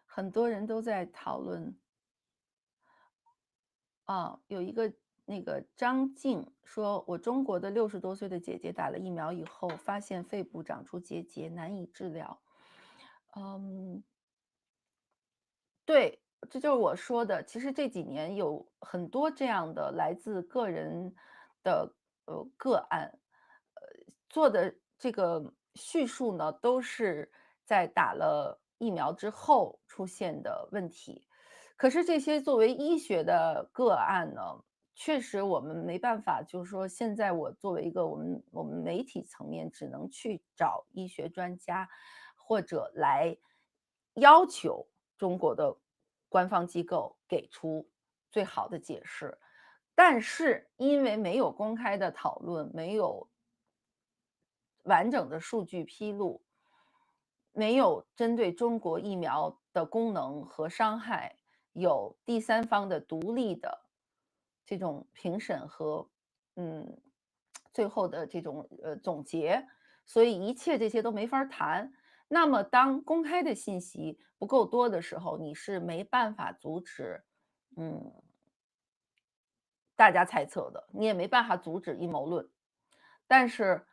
很多人都在讨论啊，有一个那个张静说，我中国的60多岁的姐姐打了疫苗以后，发现肺部长出结节，难以治疗。嗯，对，这就是我说的。其实这几年有很多这样的来自个人的个案，做的这个叙述呢，都是在打了疫苗之后出现的问题。可是这些作为医学的个案呢，确实我们没办法，就是说现在我作为一个我们媒体层面只能去找医学专家，或者来要求中国的官方机构给出最好的解释。但是因为没有公开的讨论，没有完整的数据披露，没有针对中国疫苗的功能和伤害有第三方的独立的这种评审和嗯最后的这种总结，所以一切这些都没法儿谈。那么当公开的信息不够多的时候，你是没办法阻止嗯大家猜测的，你也没办法阻止阴谋论。但是，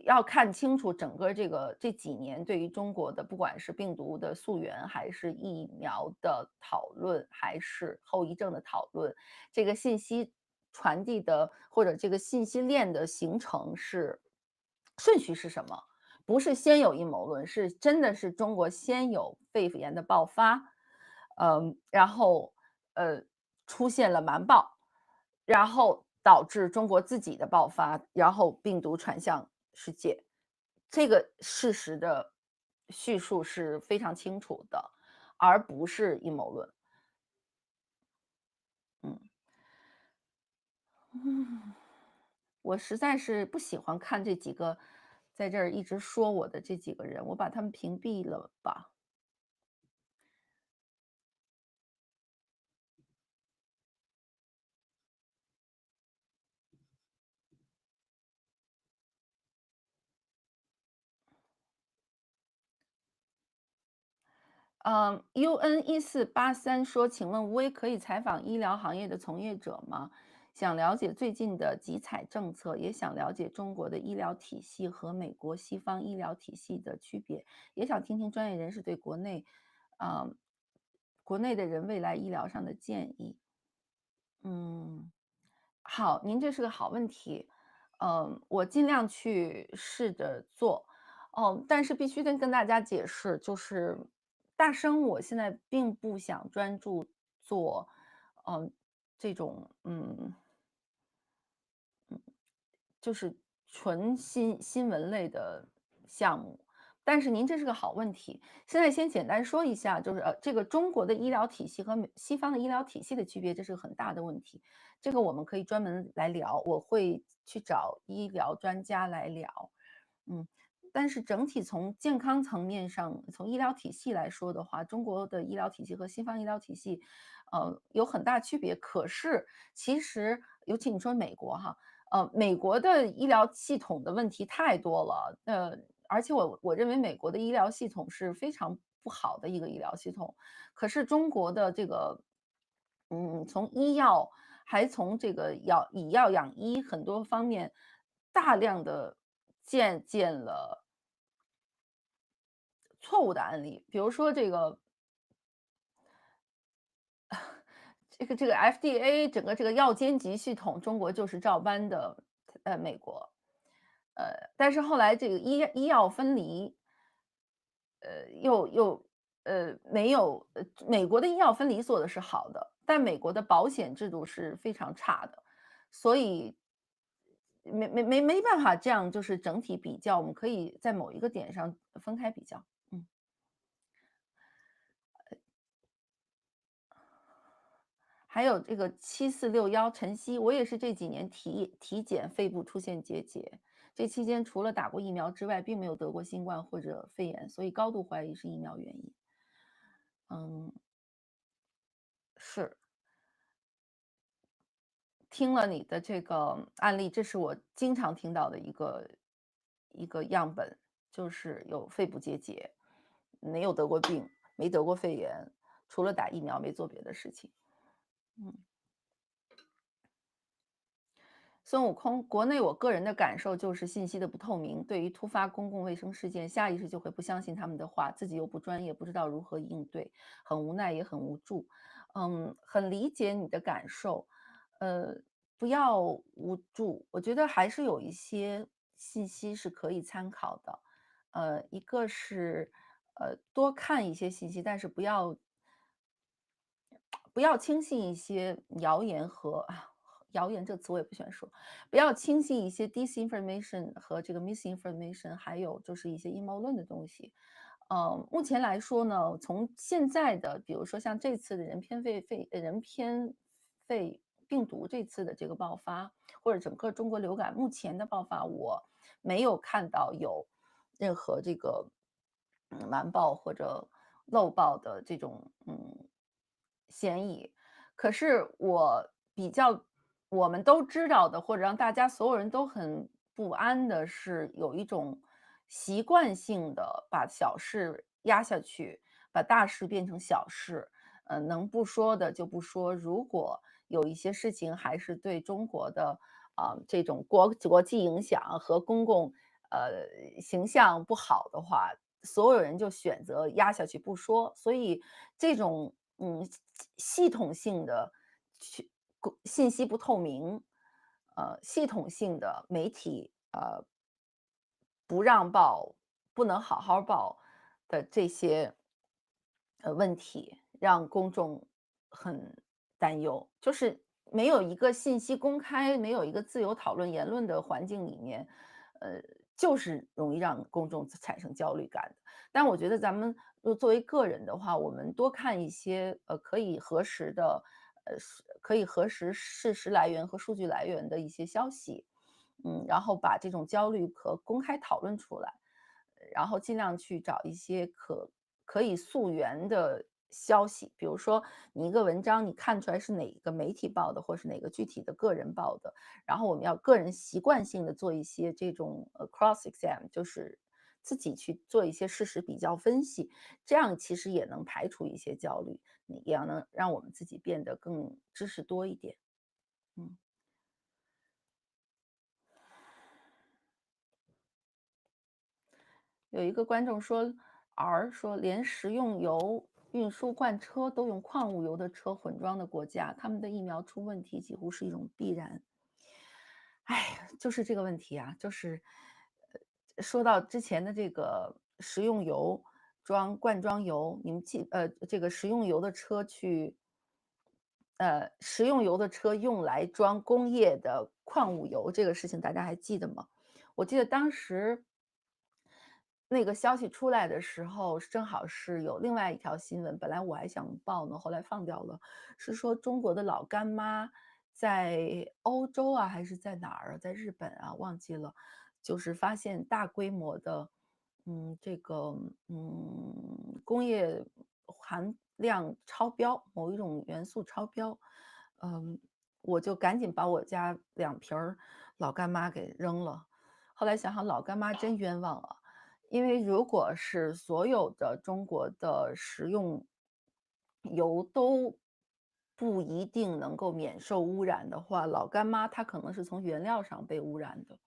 要看清楚整个这几年对于中国的，不管是病毒的溯源，还是疫苗的讨论，还是后遗症的讨论，这个信息传递的或者这个信息链的形成是顺序是什么？不是先有阴谋论，是真的是中国先有肺炎的爆发，然后出现了瞒报，然后导致中国自己的爆发，然后病毒传向世界。这个事实的叙述是非常清楚的，而不是阴谋论。嗯。嗯，我实在是不喜欢看这几个在这儿一直说我的这几个人，我把他们屏蔽了吧。UN1483说：“请问吴威可以采访医疗行业的从业者吗？想了解最近的集采政策，也想了解中国的医疗体系和美国西方医疗体系的区别，也想听听专业人士对啊、国内的人未来医疗上的建议。”嗯，好，您这是个好问题，我尽量去试着做，但是必须得跟大家解释，就是大生我现在并不想专注做，嗯、这种就是纯新闻类的项目。但是您这是个好问题，现在先简单说一下，就是这个中国的医疗体系和西方的医疗体系的区别，这是个很大的问题。这个我们可以专门来聊，我会去找医疗专家来聊。嗯，但是整体从健康层面上，从医疗体系来说的话，中国的医疗体系和西方医疗体系，有很大区别。可是其实，尤其你说美国哈，美国的医疗系统的问题太多了，而且我认为美国的医疗系统是非常不好的一个医疗系统。可是中国的这个，从医药还从这个以药养医很多方面，大量的见了错误的案例。比如说这个 FDA 整个这个药监局系统，中国就是照搬的，美国。但是后来这个医药分离，又没有美国的医药分离做的是好的，但美国的保险制度是非常差的，所以没办法这样就是整体比较，我们可以在某一个点上分开比较。嗯。还有这个7461晨曦，我也是这几年体检肺部出现结节，这期间除了打过疫苗之外，并没有得过新冠或者肺炎，所以高度怀疑是疫苗原因。嗯，是。听了你的这个案例，这是我经常听到的一个样本，就是有肺部结节，没有得过病，没得过肺炎，除了打疫苗没做别的事情。嗯。孙悟空，国内我个人的感受就是信息的不透明，对于突发公共卫生事件，下意识就会不相信他们的话，自己又不专业，不知道如何应对，很无奈也很无助。很理解你的感受，呃，不要无助，我觉得还是有一些信息是可以参考的。一个是多看一些信息，但是不要轻信一些谣言谣言这个词我也不喜欢说，不要轻信一些 disinformation 和这个 misinformation，还有就是一些阴谋论的东西。目前来说呢，从现在的比如说像这次的人偏肺病毒这次的这个爆发，或者整个中国流感目前的爆发，我没有看到有任何这个瞒报或者漏报的这种嫌疑。可是我们都知道的，或者让大家所有人都很不安的是，有一种习惯性的把小事压下去，把大事变成小事，能不说的就不说。如果有一些事情还是对中国的这种国际影响和公共形象不好的话，所有人就选择压下去不说。所以这种系统性的去信息不透明，系统性的媒体不让报，不能好好报的这些问题，让公众很担忧。就是没有一个信息公开，没有一个自由讨论言论的环境里面，呃，就是容易让公众产生焦虑感的。但我觉得咱们作为个人的话，我们多看一些可以核实的，可以核实事实来源和数据来源的一些消息，然后把这种焦虑和公开讨论出来，然后尽量去找一些可以溯源的消息，比如说你一个文章，你看出来是哪个媒体报的，或是哪个具体的个人报的，然后我们要个人习惯性的做一些这种cross exam，就是自己去做一些事实比较分析，这样其实也能排除一些焦虑，也要能让我们自己变得更知识多一点。嗯。有一个观众说说连食用油运输罐车都用矿物油的车混装的国家，他们的疫苗出问题几乎是一种必然。哎，就是这个问题啊，就是说到之前的这个食用油罐装油，你们这个食用油的车食用油的车用来装工业的矿物油，这个事情大家还记得吗？我记得当时那个消息出来的时候，正好是有另外一条新闻，本来我还想报呢，后来放掉了。是说中国的老干妈在欧洲啊，还是在哪儿啊，在日本啊，忘记了，就是发现大规模的，这个工业含量超标，某一种元素超标，嗯，我就赶紧把我家2瓶老干妈给扔了。后来想想老干妈真冤枉啊，因为如果是所有的中国的食用油都不一定能够免受污染的话，老干妈它可能是从原料上被污染的。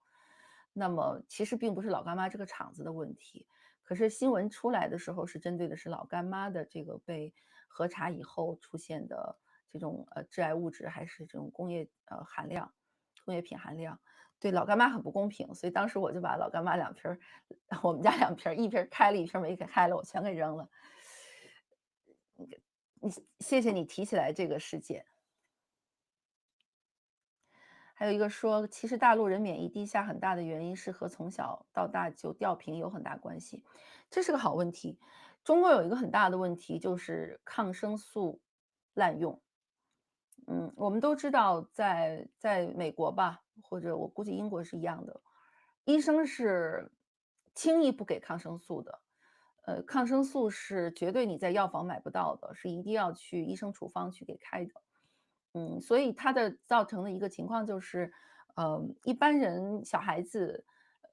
那么其实并不是老干妈这个厂子的问题，可是新闻出来的时候是针对的是老干妈的这个被核查以后出现的这种致癌物质，还是这种工业品含量。对老干妈很不公平，所以当时我就把老干妈我们家2瓶一瓶开了，一瓶没给开了，我全给扔了。谢谢你提起来这个事件。还有一个说，其实大陆人免疫低下很大的原因是和从小到大就吊瓶有很大关系，这是个好问题。中国有一个很大的问题就是抗生素滥用。我们都知道在美国吧，或者我估计英国是一样的，医生是轻易不给抗生素的。抗生素是绝对你在药房买不到的，是一定要去医生处方去给开的。所以它造成的一个情况就是，一般人小孩子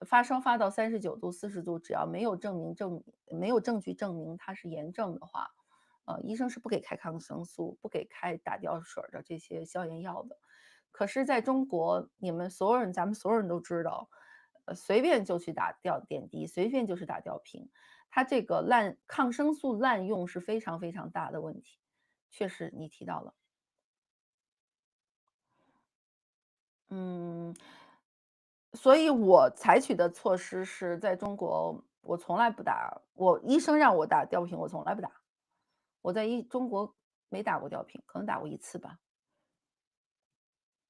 发烧发到39度、40度，只要没有证据证明它是炎症的话，医生是不给开抗生素，不给开打吊水儿的这些消炎药的。可是在中国，咱们所有人都知道，随便就去打吊点滴，随便就是打吊瓶，它这个抗生素滥用是非常非常大的问题，确实你提到了。嗯，所以我采取的措施是在中国，我从来不打，医生让我打吊瓶，我从来不打。我在中国没打过吊瓶，可能打过1次吧。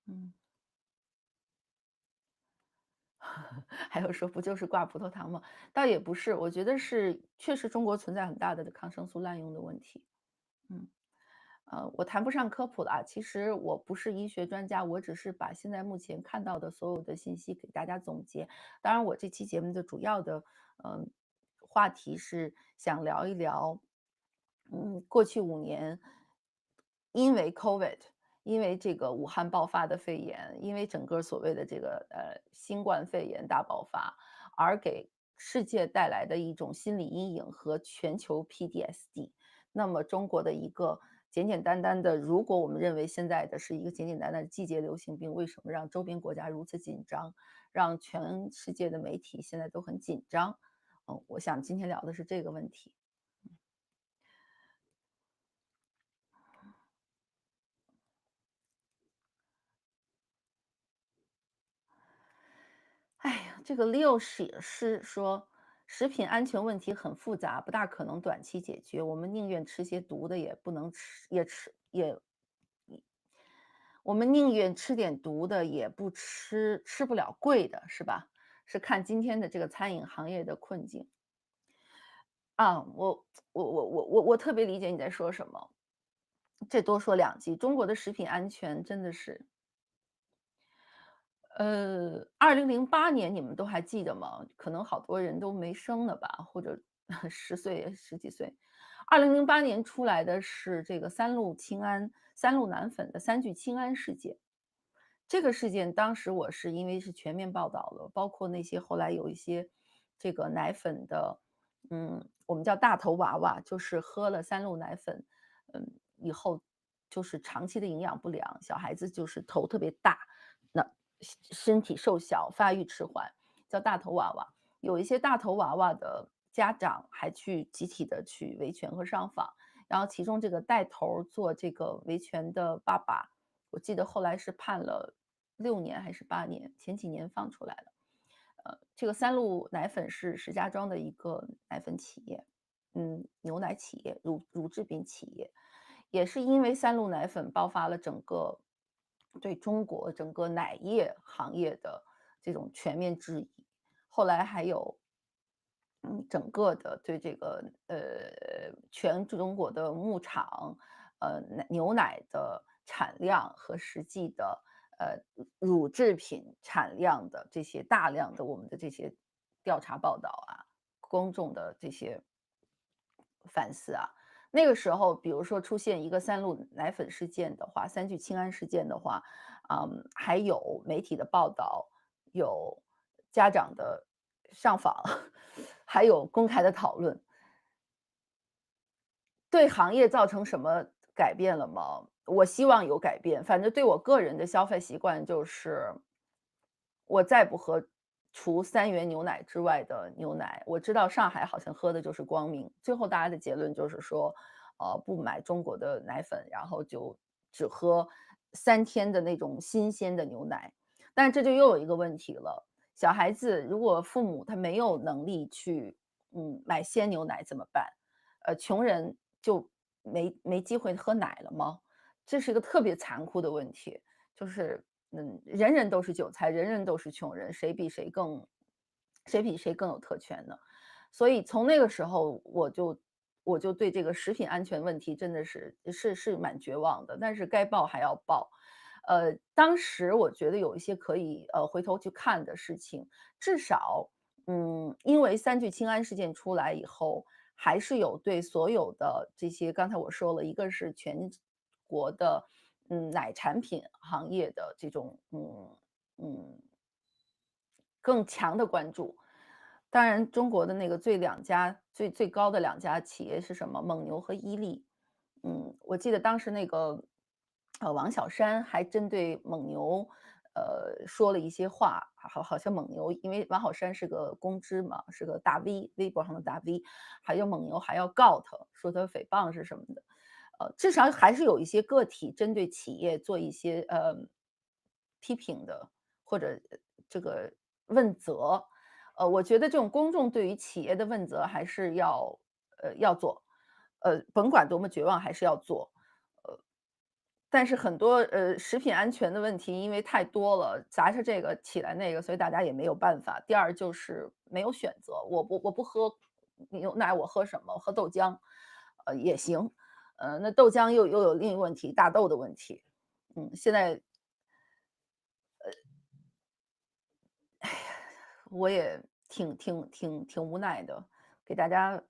嗯。还有说不就是挂葡萄糖吗？倒也不是，我觉得确实中国存在很大的抗生素滥用的问题。嗯。我谈不上科普了啊，其实我不是医学专家，我只是把现在目前看到的所有的信息给大家总结。当然，我这期节目的主要的嗯话题是想聊一聊，过去5年，因为 COVID，因为这个武汉爆发的肺炎，因为整个所谓的这个新冠肺炎大爆发，而给世界带来的一种心理阴影和全球 PTSD。那么中国的一个简简单单的，如果我们认为现在的是一个简简单单的季节流行病，为什么让周边国家如此紧张，让全世界的媒体现在都很紧张？我想今天聊的是这个问题。哎呀，这个 Leo 写诗说，食品安全问题很复杂，不大可能短期解决。我们宁愿吃些毒的，也不能吃，也吃也，我们宁愿吃点毒的，也不吃吃不了贵的，是吧？是看今天的这个餐饮行业的困境啊。我特别理解你在说什么。这多说两句，中国的食品安全真的是2008年你们都还记得吗？可能好多人都没生呢吧，或者10岁、十几岁。2008年出来的是这个三鹿奶粉的三聚氰胺事件。这个事件当时我是因为是全面报道了，包括那些后来有一些这个奶粉的，我们叫大头娃娃，就是喝了三鹿奶粉，以后就是长期的营养不良，小孩子就是头特别大，那身体瘦小，发育迟缓，叫大头娃娃。有一些大头娃娃的家长还去集体的去维权和上访，然后其中这个带头儿做这个维权的爸爸，我记得后来是判了6年还是8年，前几年放出来了。这个三鹿奶粉是石家庄的一个奶粉企业，牛奶企业、乳制品企业，也是因为三鹿奶粉爆发了整个对中国整个奶业行业的这种全面质疑。后来还有整个的对这个全中国的牧场，牛奶的产量和实际的呃乳制品产量的这些大量的我们的这些调查报道啊，公众的这些反思啊。那个时候，比如说出现一个三鹿奶粉事件的话，三聚氰胺事件的话，还有媒体的报道，有家长的上访，还有公开的讨论，对行业造成什么改变了吗？我希望有改变，反正对我个人的消费习惯就是，我再不喝除3元牛奶之外的牛奶。我知道上海好像喝的就是光明，最后大家的结论就是说，不买中国的奶粉，然后就只喝3天的那种新鲜的牛奶。但这就又有一个问题了，小孩子如果父母他没有能力去，买鲜牛奶怎么办？穷人就没机会喝奶了吗？这是一个特别残酷的问题，就是人人都是韭菜，人人都是穷人，谁比谁更有特权呢？所以从那个时候我就对这个食品安全问题真的是蛮绝望的，但是该报还要报。当时我觉得有一些可以回头去看的事情，至少因为三聚氰胺事件出来以后，还是有对所有的这些刚才我说了，一个是全国的，奶产品行业的这种，嗯，更强的关注。当然中国的那个最高的两家企业是什么？蒙牛和伊利。我记得当时那个，王小山还针对蒙牛，说了一些话，好像蒙牛因为王小山是个公知嘛，是个大 V，微博上的大 V，还有蒙牛还要告他，说他诽谤是什么的。至少还是有一些个体针对企业做一些批评的，或者这个问责。我觉得这种公众对于企业的问责还是要做，甭管多么绝望还是要做。但是很多食品安全的问题，因为太多了，砸下这个起来那个，所以大家也没有办法。第二就是没有选择，我不喝牛奶，我喝什么？我喝豆浆，也行。那豆浆又有另一个问题，大豆的问题。现在我也挺无奈的，给大家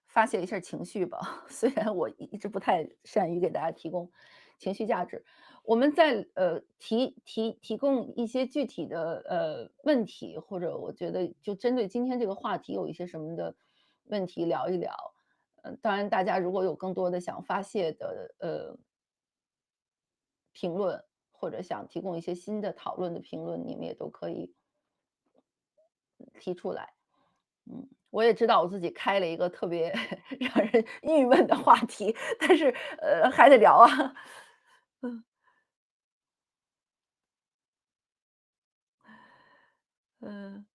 发泄一下情绪吧。虽然我一直不太善于给大家提供情绪价值，我们在提供一些具体的问题，或者我觉得就针对今天这个话题有一些什么的问题聊一聊。当然大家如果有更多的想发泄的评论，或者想提供一些新的讨论的评论，你们也都可以提出来。我也知道我自己开了一个特别让人郁闷的话题，但是，还得聊啊。嗯。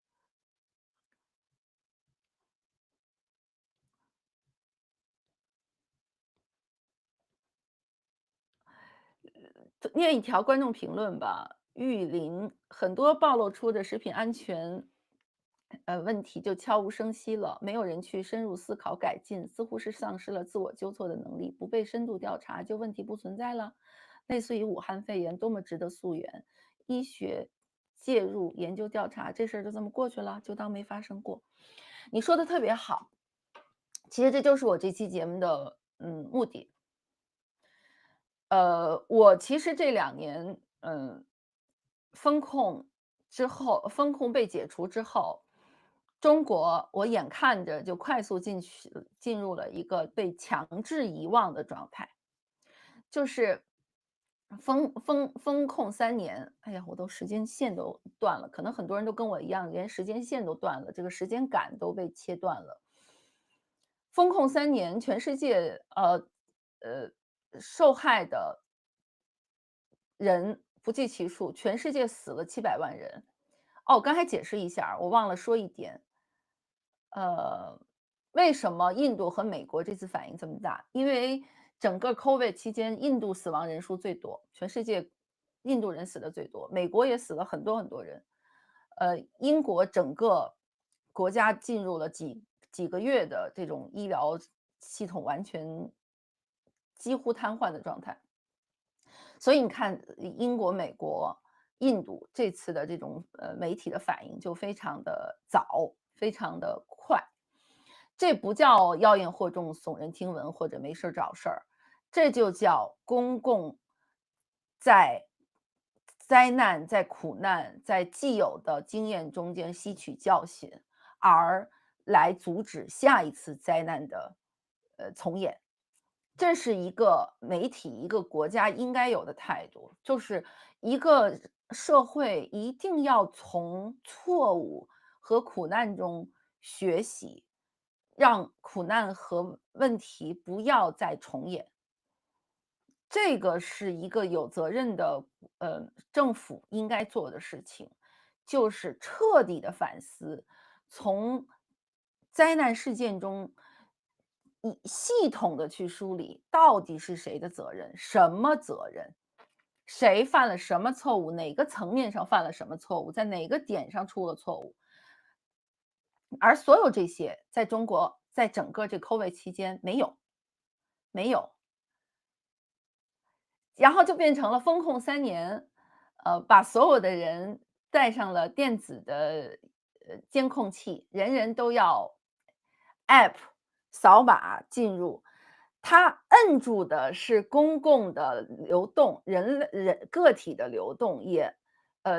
念一条观众评论吧，玉林很多暴露出的食品安全，问题就悄无声息了，没有人去深入思考改进，似乎是丧失了自我纠错的能力，不被深度调查，就问题不存在了。类似于武汉肺炎，多么值得溯源，医学介入研究调查，这事儿就这么过去了，就当没发生过。你说的特别好，其实这就是我这期节目的目的。我其实这2年，风控被解除之后，中国我眼看着就快速进入了一个被强制遗忘的状态。就是封控3年，哎呀，我都时间线都断了，可能很多人都跟我一样，连时间线都断了，这个时间感都被切断了。封控3年，全世界，受害的人不计其数，全世界死了700万人。哦，我刚才解释一下儿我忘了说一点。呃，为什么印度和美国这次反应这么大？因为整个 COVID 期间，印度死亡人数最多，全世界印度人死的最多，美国也死了很多很多人。英国整个国家进入了几个月的这种医疗系统完全几乎瘫痪的状态。所以你看，英国、美国、印度这次的这种媒体的反应就非常的早，非常的快。这不叫妖言惑众、耸人听闻或者没事儿找事儿，这就叫公共在灾难、在苦难、在既有的经验中间吸取教训，而来阻止下一次灾难的重演。这是一个媒体、一个国家应该有的态度，就是一个社会一定要从错误和苦难中学习，让苦难和问题不要再重演。这个是一个有责任的政府应该做的事情，就是彻底的反思，从灾难事件中系统的去梳理到底是谁的责任，什么责任，谁犯了什么错误，哪个层面上犯了什么错误，在哪个点上出了错误。而所有这些在中国在整个这 COVID 期间没有，没有。然后就变成了封控3年，把所有的人带上了电子的，监控器，人人都要 App 扫码进入。它摁住的是公共的流动，个体的流动，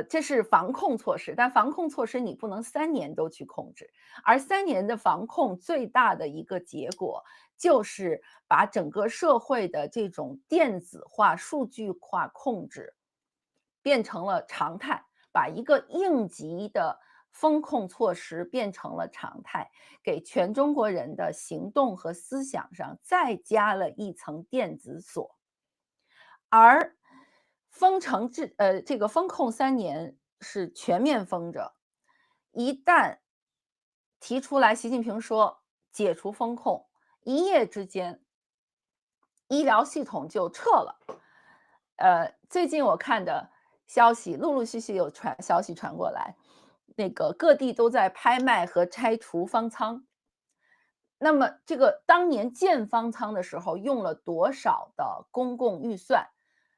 这是防控措施，但防控措施你不能3年都去控制。而3年的防控最大的一个结果，就是把整个社会的这种电子化、数据化控制变成了常态，把一个应急的风控措施变成了常态，给全中国人的行动和思想上再加了一层电子锁。而这个封控3年是全面封着，一旦提出来，习近平说解除封控，一夜之间，医疗系统就撤了。最近我看的消息，陆陆续续有消息传过来，那个各地都在拍卖和拆除方舱。那么这个当年建方舱的时候用了多少的公共预算，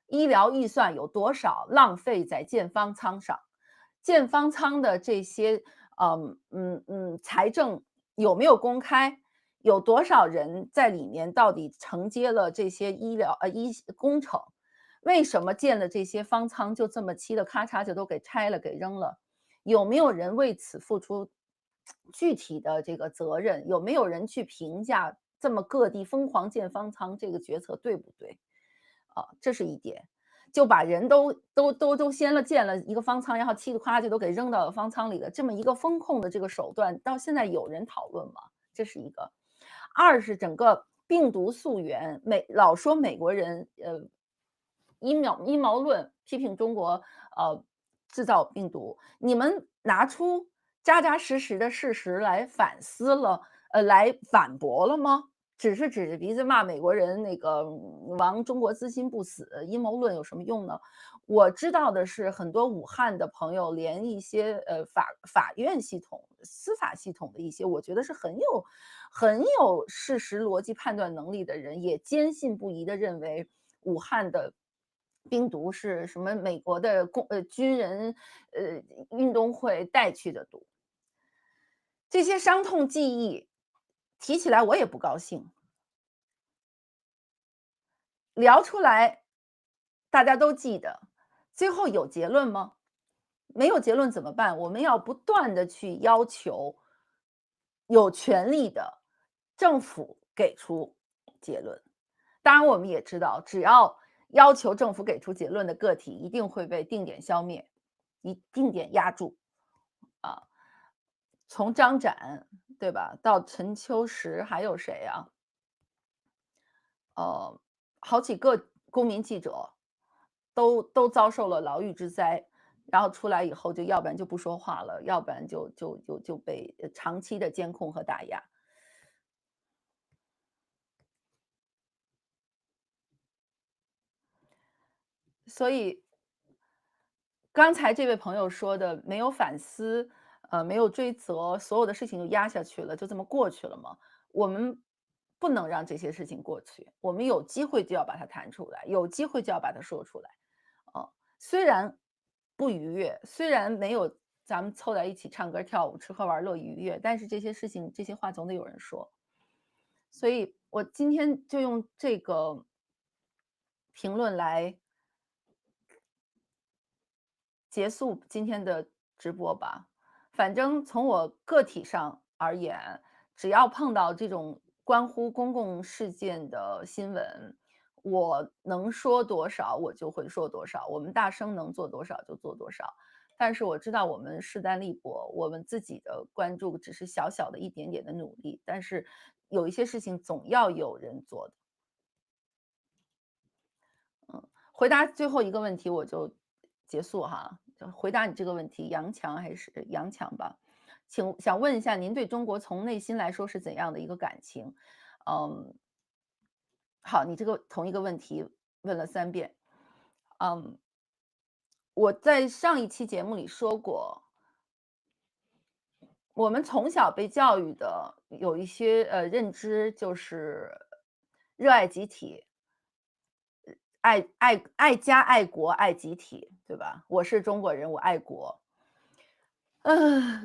医疗预算有多少浪费在建方舱上？建方舱的这些财政有没有公开？有多少人在里面到底承接了这些工程？为什么建了这些方舱就这么嘁的咔嚓就都给拆了给扔了？有没有人为此付出具体的这个责任？有没有人去评价这么各地疯狂建方舱这个决策对不对？这是一点。就把人都先建了一个方舱，然后嘁哩呱啦就都给扔到了方舱里了，这么一个风控的这个手段，到现在有人讨论吗？这是一个。二是整个病毒溯源，老说美国人阴谋论批评中国制造病毒，你们拿出扎扎实实的事实来反思了，来反驳了吗？只是指着鼻子骂美国人那个亡中国之心不死，阴谋论有什么用呢？我知道的是，很多武汉的朋友，连一些法院系统、司法系统的一些，我觉得是很有事实逻辑判断能力的人，也坚信不疑的认为武汉的病毒是什么美国的军人运动会带去的毒。这些伤痛记忆提起来我也不高兴，聊出来大家都记得，最后有结论吗？没有结论怎么办？我们要不断的去要求有权利的政府给出结论。当然我们也知道，只要要求政府给出结论的个体一定会被定点消灭，定点压住。啊，从张展，对吧，到陈秋实，还有谁啊？好几个公民记者都遭受了牢狱之灾，然后出来以后就要不然就不说话了，要不然就被长期的监控和打压。所以刚才这位朋友说的没有反思，没有追责，所有的事情就压下去了，就这么过去了吗？我们不能让这些事情过去，我们有机会就要把它谈出来，有机会就要把它说出来。虽然不愉悦，虽然没有咱们凑在一起唱歌跳舞、吃喝玩乐愉悦，但是这些事情、这些话总得有人说。所以我今天就用这个评论来结束今天的直播吧。反正从我个体上而言，只要碰到这种关乎公共事件的新闻，我能说多少我就会说多少，我们大声能做多少就做多少。但是我知道我们势单力薄，我们自己的关注只是小小的一点点的努力，但是有一些事情总要有人做的。回答最后一个问题我就结束哈，就回答你这个问题，杨强还是杨强吧？想问一下，您对中国从内心来说是怎样的一个感情？嗯，好，你这个同一个问题问了3遍。嗯，我在上一期节目里说过，我们从小被教育的有一些认知，就是热爱集体，爱家、爱国、爱集体，对吧？我是中国人，我爱国。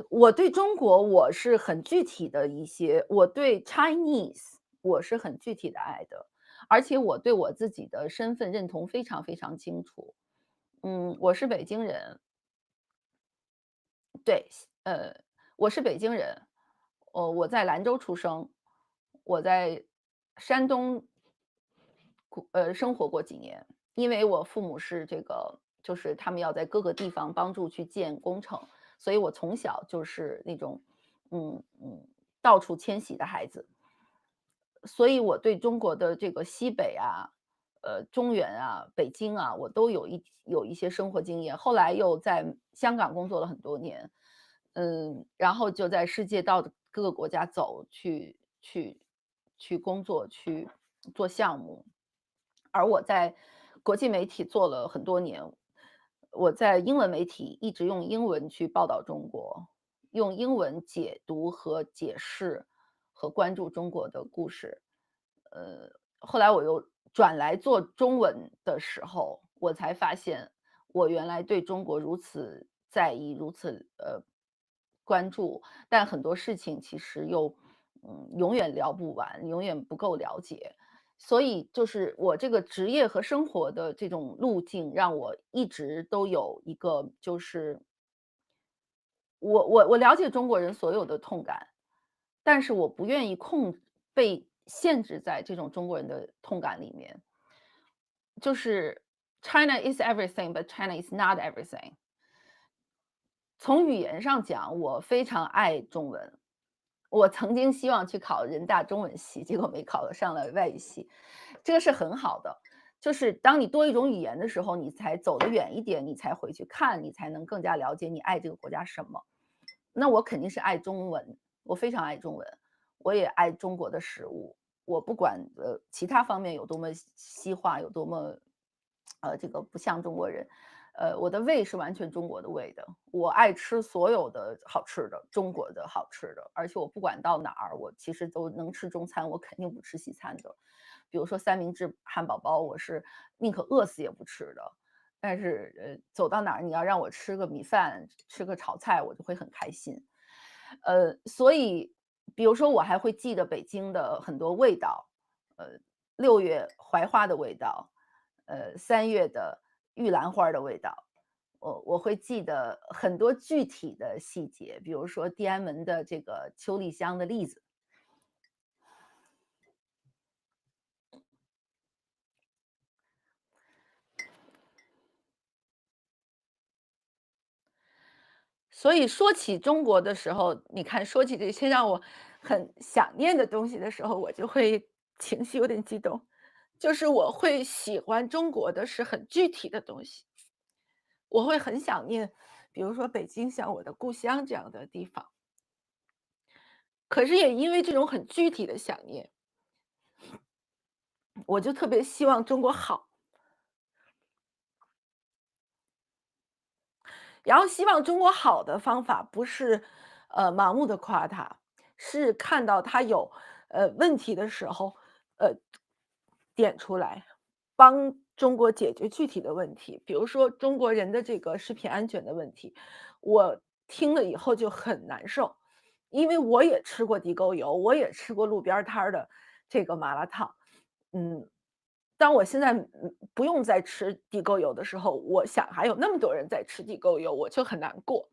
我对中国我是很具体的一些，我对 Chinese 我是很具体的爱的，而且我对我自己的身份认同非常非常清楚。我是北京人，对，我是北京人，我在兰州出生，我在山东生活过几年，因为我父母是这个，就是他们要在各个地方帮助去建工程，所以我从小就是那种，嗯嗯，到处迁徙的孩子。所以我对中国的这个西北啊，中原啊、北京啊，我都有一些生活经验。后来又在香港工作了很多年，然后就在世界到各个国家走，去工作，去做项目。而我在国际媒体做了很多年，我在英文媒体一直用英文去报道中国，用英文解读和解释和关注中国的故事。后来我又转来做中文的时候，我才发现我原来对中国如此在意，如此关注，但很多事情其实又永远聊不完，永远不够了解。所以就是我这个职业和生活的这种路径，让我一直都有一个就是我了解中国人所有的痛感，但是我不愿意被限制在这种中国人的痛感里面。就是 China is everything, but China is not everything。从语言上讲，我非常爱中文。我曾经希望去考人大中文系，结果没考上了外语系，这个是很好的。就是当你多一种语言的时候，你才走得远一点，你才回去看，你才能更加了解你爱这个国家什么。那我肯定是爱中文，我非常爱中文，我也爱中国的食物，我不管其他方面有多么西化，有多么这个不像中国人，我的胃是完全中国的胃的。我爱吃所有的好吃的，中国的好吃的，而且我不管到哪儿，我其实都能吃中餐，我肯定不吃西餐的。比如说三明治、汉堡包，我是宁可饿死也不吃的。但是走到哪儿你要让我吃个米饭，吃个炒菜，我就会很开心。所以比如说我还会记得北京的很多味道，呃6月槐花的味道，3月的玉兰花的味道。我会记得很多具体的细节，比如说天安门的这个秋梨香的栗子。所以说起中国的时候，你看说起这些让我很想念的东西的时候，我就会情绪有点激动。就是我会喜欢中国的是很具体的东西，我会很想念，比如说北京像我的故乡这样的地方。可是也因为这种很具体的想念，我就特别希望中国好。然后希望中国好的方法不是，盲目的夸它，是看到它有，问题的时候，呃，点出来，帮中国解决具体的问题。比如说中国人的这个食品安全的问题，我听了以后就很难受。因为我也吃过地沟油，我也吃过路边儿摊儿的这个麻辣烫。嗯，当我现在不用再吃地沟油的时候，我想还有那么多人在吃地沟油，我就很难过。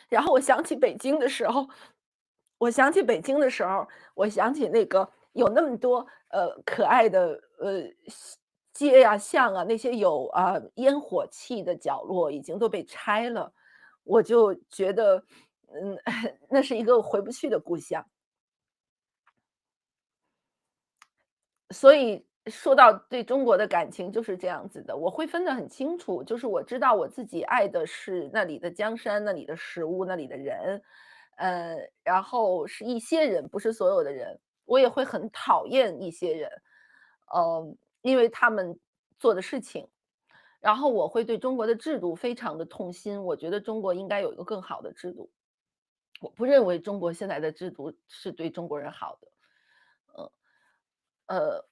然后我想起北京的时候，我想起那个有那么多可爱的街呀、巷啊，那些有烟火气的角落已经都被拆了，我就觉得那是一个回不去的故乡。所以说到对中国的感情就是这样子的，我会分得很清楚，就是我知道我自己爱的是那里的江山、那里的食物、那里的人，然后是一些人，不是所有的人。我也会很讨厌一些人，因为他们做的事情，然后我会对中国的制度非常的痛心，我觉得中国应该有一个更好的制度。我不认为中国现在的制度是对中国人好的。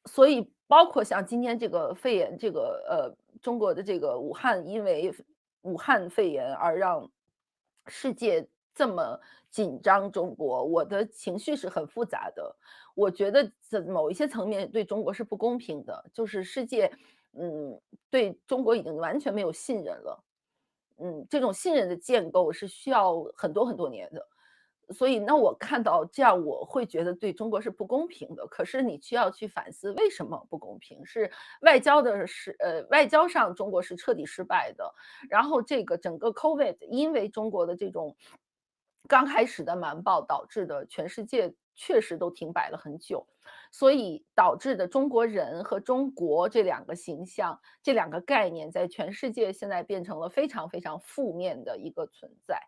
所以包括像今天这个肺炎，这个中国的这个武汉，因为武汉肺炎而让世界这么紧张中国，我的情绪是很复杂的。我觉得在某一些层面对中国是不公平的，就是世界，对中国已经完全没有信任了。这种信任的建构是需要很多很多年的。所以那我看到这样，我会觉得对中国是不公平的。可是你需要去反思为什么不公平？是外交上中国是彻底失败的，然后这个整个 COVID 因为中国的这种刚开始的瞒报导致的，全世界确实都停摆了很久。所以导致的中国人和中国这两个形象，这两个概念在全世界现在变成了非常非常负面的一个存在。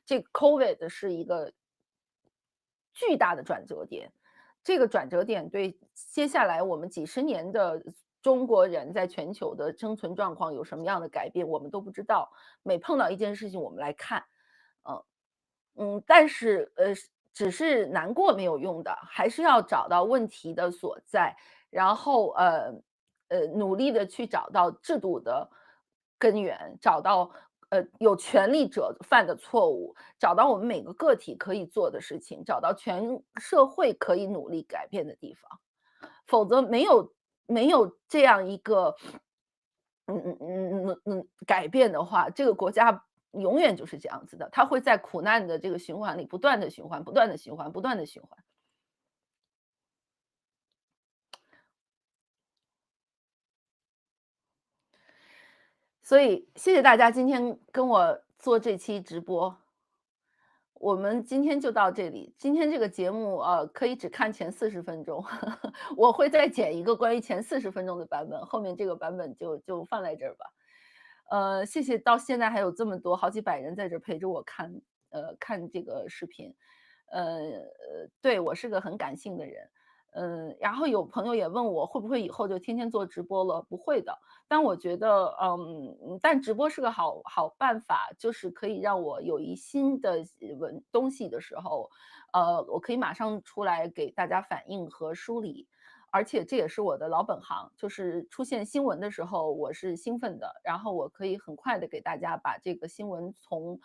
这个 COVID 是一个巨大的转折点，这个转折点对接下来我们几十年的中国人在全球的生存状况有什么样的改变，我们都不知道。每碰到一件事情我们来看，嗯。但是，只是难过没有用的，还是要找到问题的所在，然后，努力的去找到制度的根源，找到，有权利者犯的错误，找到我们每个个体可以做的事情，找到全社会可以努力改变的地方。否则没有这样一个，改变的话，这个国家永远就是这样子的，它会在苦难的这个循环里不断的循环，不断的循环，不断的循环。所以谢谢大家今天跟我做这期直播，我们今天就到这里。今天这个节目，可以只看前40分钟，我会再剪一个关于前40分钟的版本，后面这个版本就放在这儿吧。谢谢到现在还有这么多好几百人在这儿陪着我看这个视频。对，我是个很感性的人，然后有朋友也问我会不会以后就天天做直播了，不会的。但我觉得，但直播是个好办法，就是可以让我有新的东西的时候，我可以马上出来给大家反映和梳理。而且这也是我的老本行，就是出现新闻的时候，我是兴奋的，然后我可以很快的给大家把这个新闻从，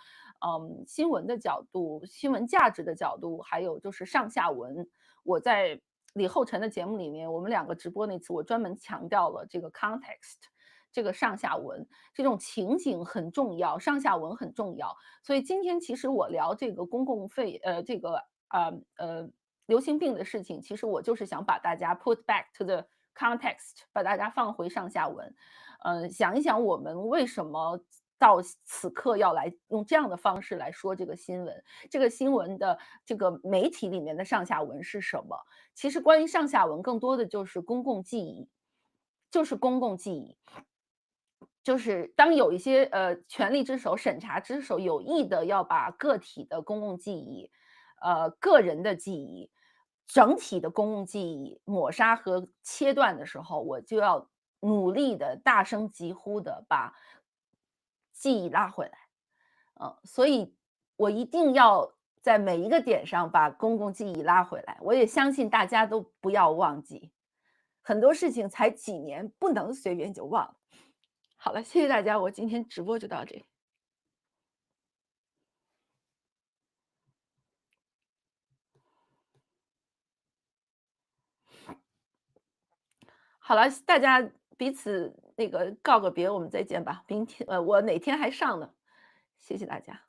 新闻的角度、新闻价值的角度，还有就是上下文，我在李厚辰的节目里面，我们两个直播那次，我专门强调了这个 context，这个上下文，这种情景很重要，上下文很重要。所以今天其实我聊这个公共费，这个流行病的事情，其实我就是想把大家 put back to the context，把大家放回上下文，想一想我们为什么到此刻要来用这样的方式来说这个新闻，这个新闻的这个媒体里面的上下文是什么？其实关于上下文，更多的就是公共记忆，就是公共记忆。就是当有一些权力之手、审查之手有意的要把个体的公共记忆、个人的记忆、整体的公共记忆抹杀和切断的时候，我就要努力的大声疾呼的把记忆拉回来。所以我一定要在每一个点上把公共记忆拉回来。我也相信大家都不要忘记，很多事情才几年，不能随便就忘了。好了，谢谢大家，我今天直播就到这里。好了，大家彼此那个告个别，我们再见吧。明天我哪天还上呢？谢谢大家。